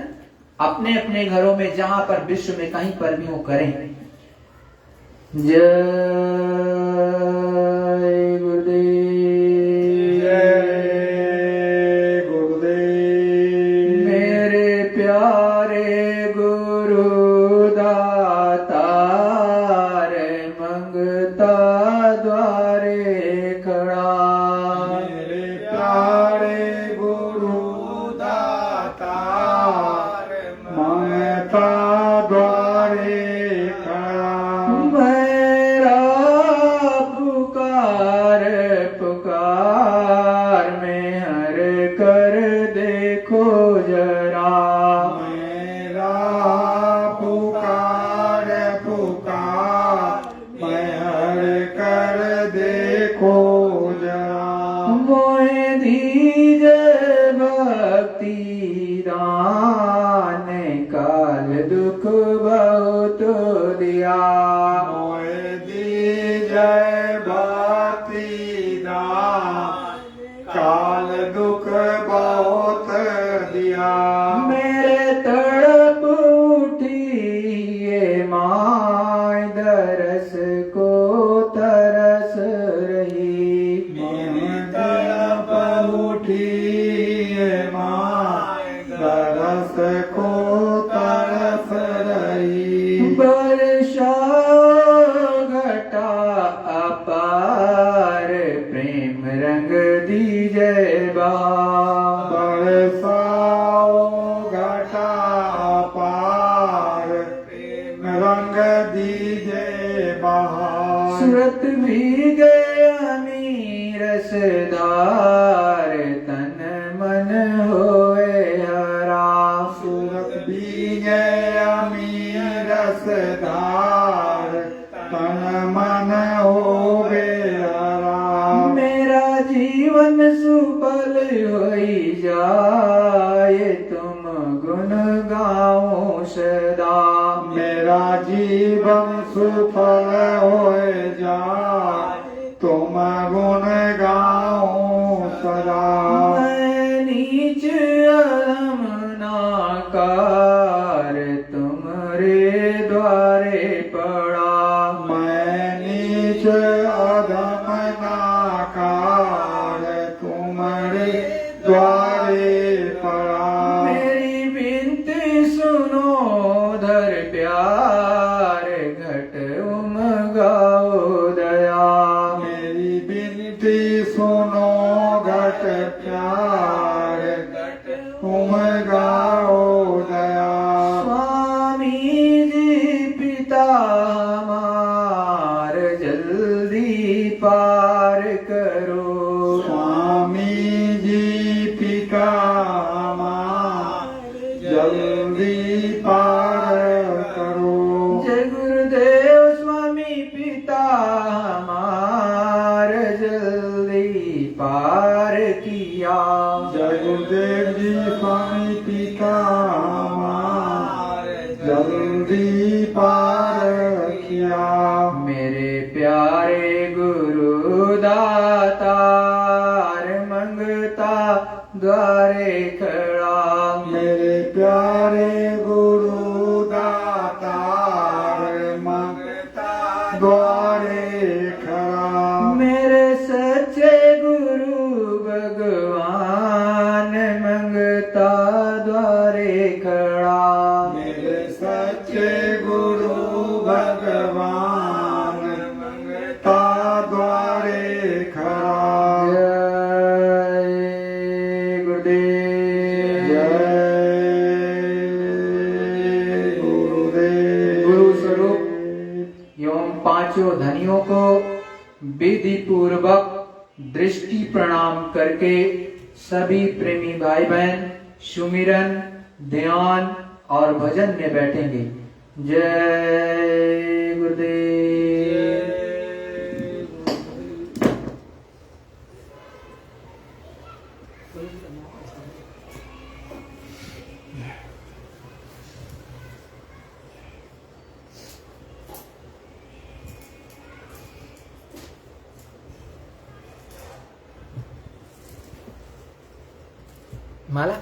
अपने अपने घरों में जहां पर विश्व में कहीं पर भी हो करें। जय गुरुदेव। जय गुरुदेव। मेरे प्यारे गुरु दातार मंगता द्वारे खड़ा। मेरे प्यारे गुरु दातार मंगता द्वारे खड़ा। मेरा पुकार में हर कर देखो जरा। मेरा पुकार मैं हर कर देखो जरा। मोहे दीजे भक्ति दान काल दुख बहुत दिया। मोहे दीजय भक्ति दान काल दुख बहुत दिया। मेरे तड़प उठी ये माय दरस को तरस रही। मन तड़प उठी ये माय दरस को तरस रही। वर्षा घटा अपार प्रेम रंग दीजे बहार। बरसाओ घटा पार रंग दीजे बहार। सूरत भी गया नीरस धार तन मन होए हरा। सूरत बीजे अमीरस धार तन मन हो बेरा। मेरा जीवन सुफल होई जाए तुम गुण गाओ सदा। मेरा जीवन सुफल हो जाए तुम गुण गाओ सदा। मैं नीच अधम नाकार तुम्हारे द्वारे पड़ा। मैं नीच अधम नाकार तुम्हारे द्वारे पड़ा। मेरी विनती सुनो धर प्यार घट जल्दी पार करो। जय गुरुदेव स्वामी पिता हमार जल्दी पार किया। जय गुरुदेव जी स्वामी पिता जल्दी पार किया। मेरे प्यारे गुरु दातार मंगता द्वारे खड़ा। मेरे प्यारे गुरु दातार मंगता द्वारे खड़ा। मेरे सच्चे गुरु भगवान मंगता द्वारे खड़ा। मेरे सच्चे गुरु भगवान मंगता द्वारे खड़ा। जय गुरुदेव। जय गुरुदेव। गुरु स्वरूप एवं पांचों धनियों को विधि पूर्वक दृष्टि प्रणाम करके सभी प्रेमी भाई बहन सुमिरन ध्यान और भजन में बैठेंगे। जय गुरुदेव। माला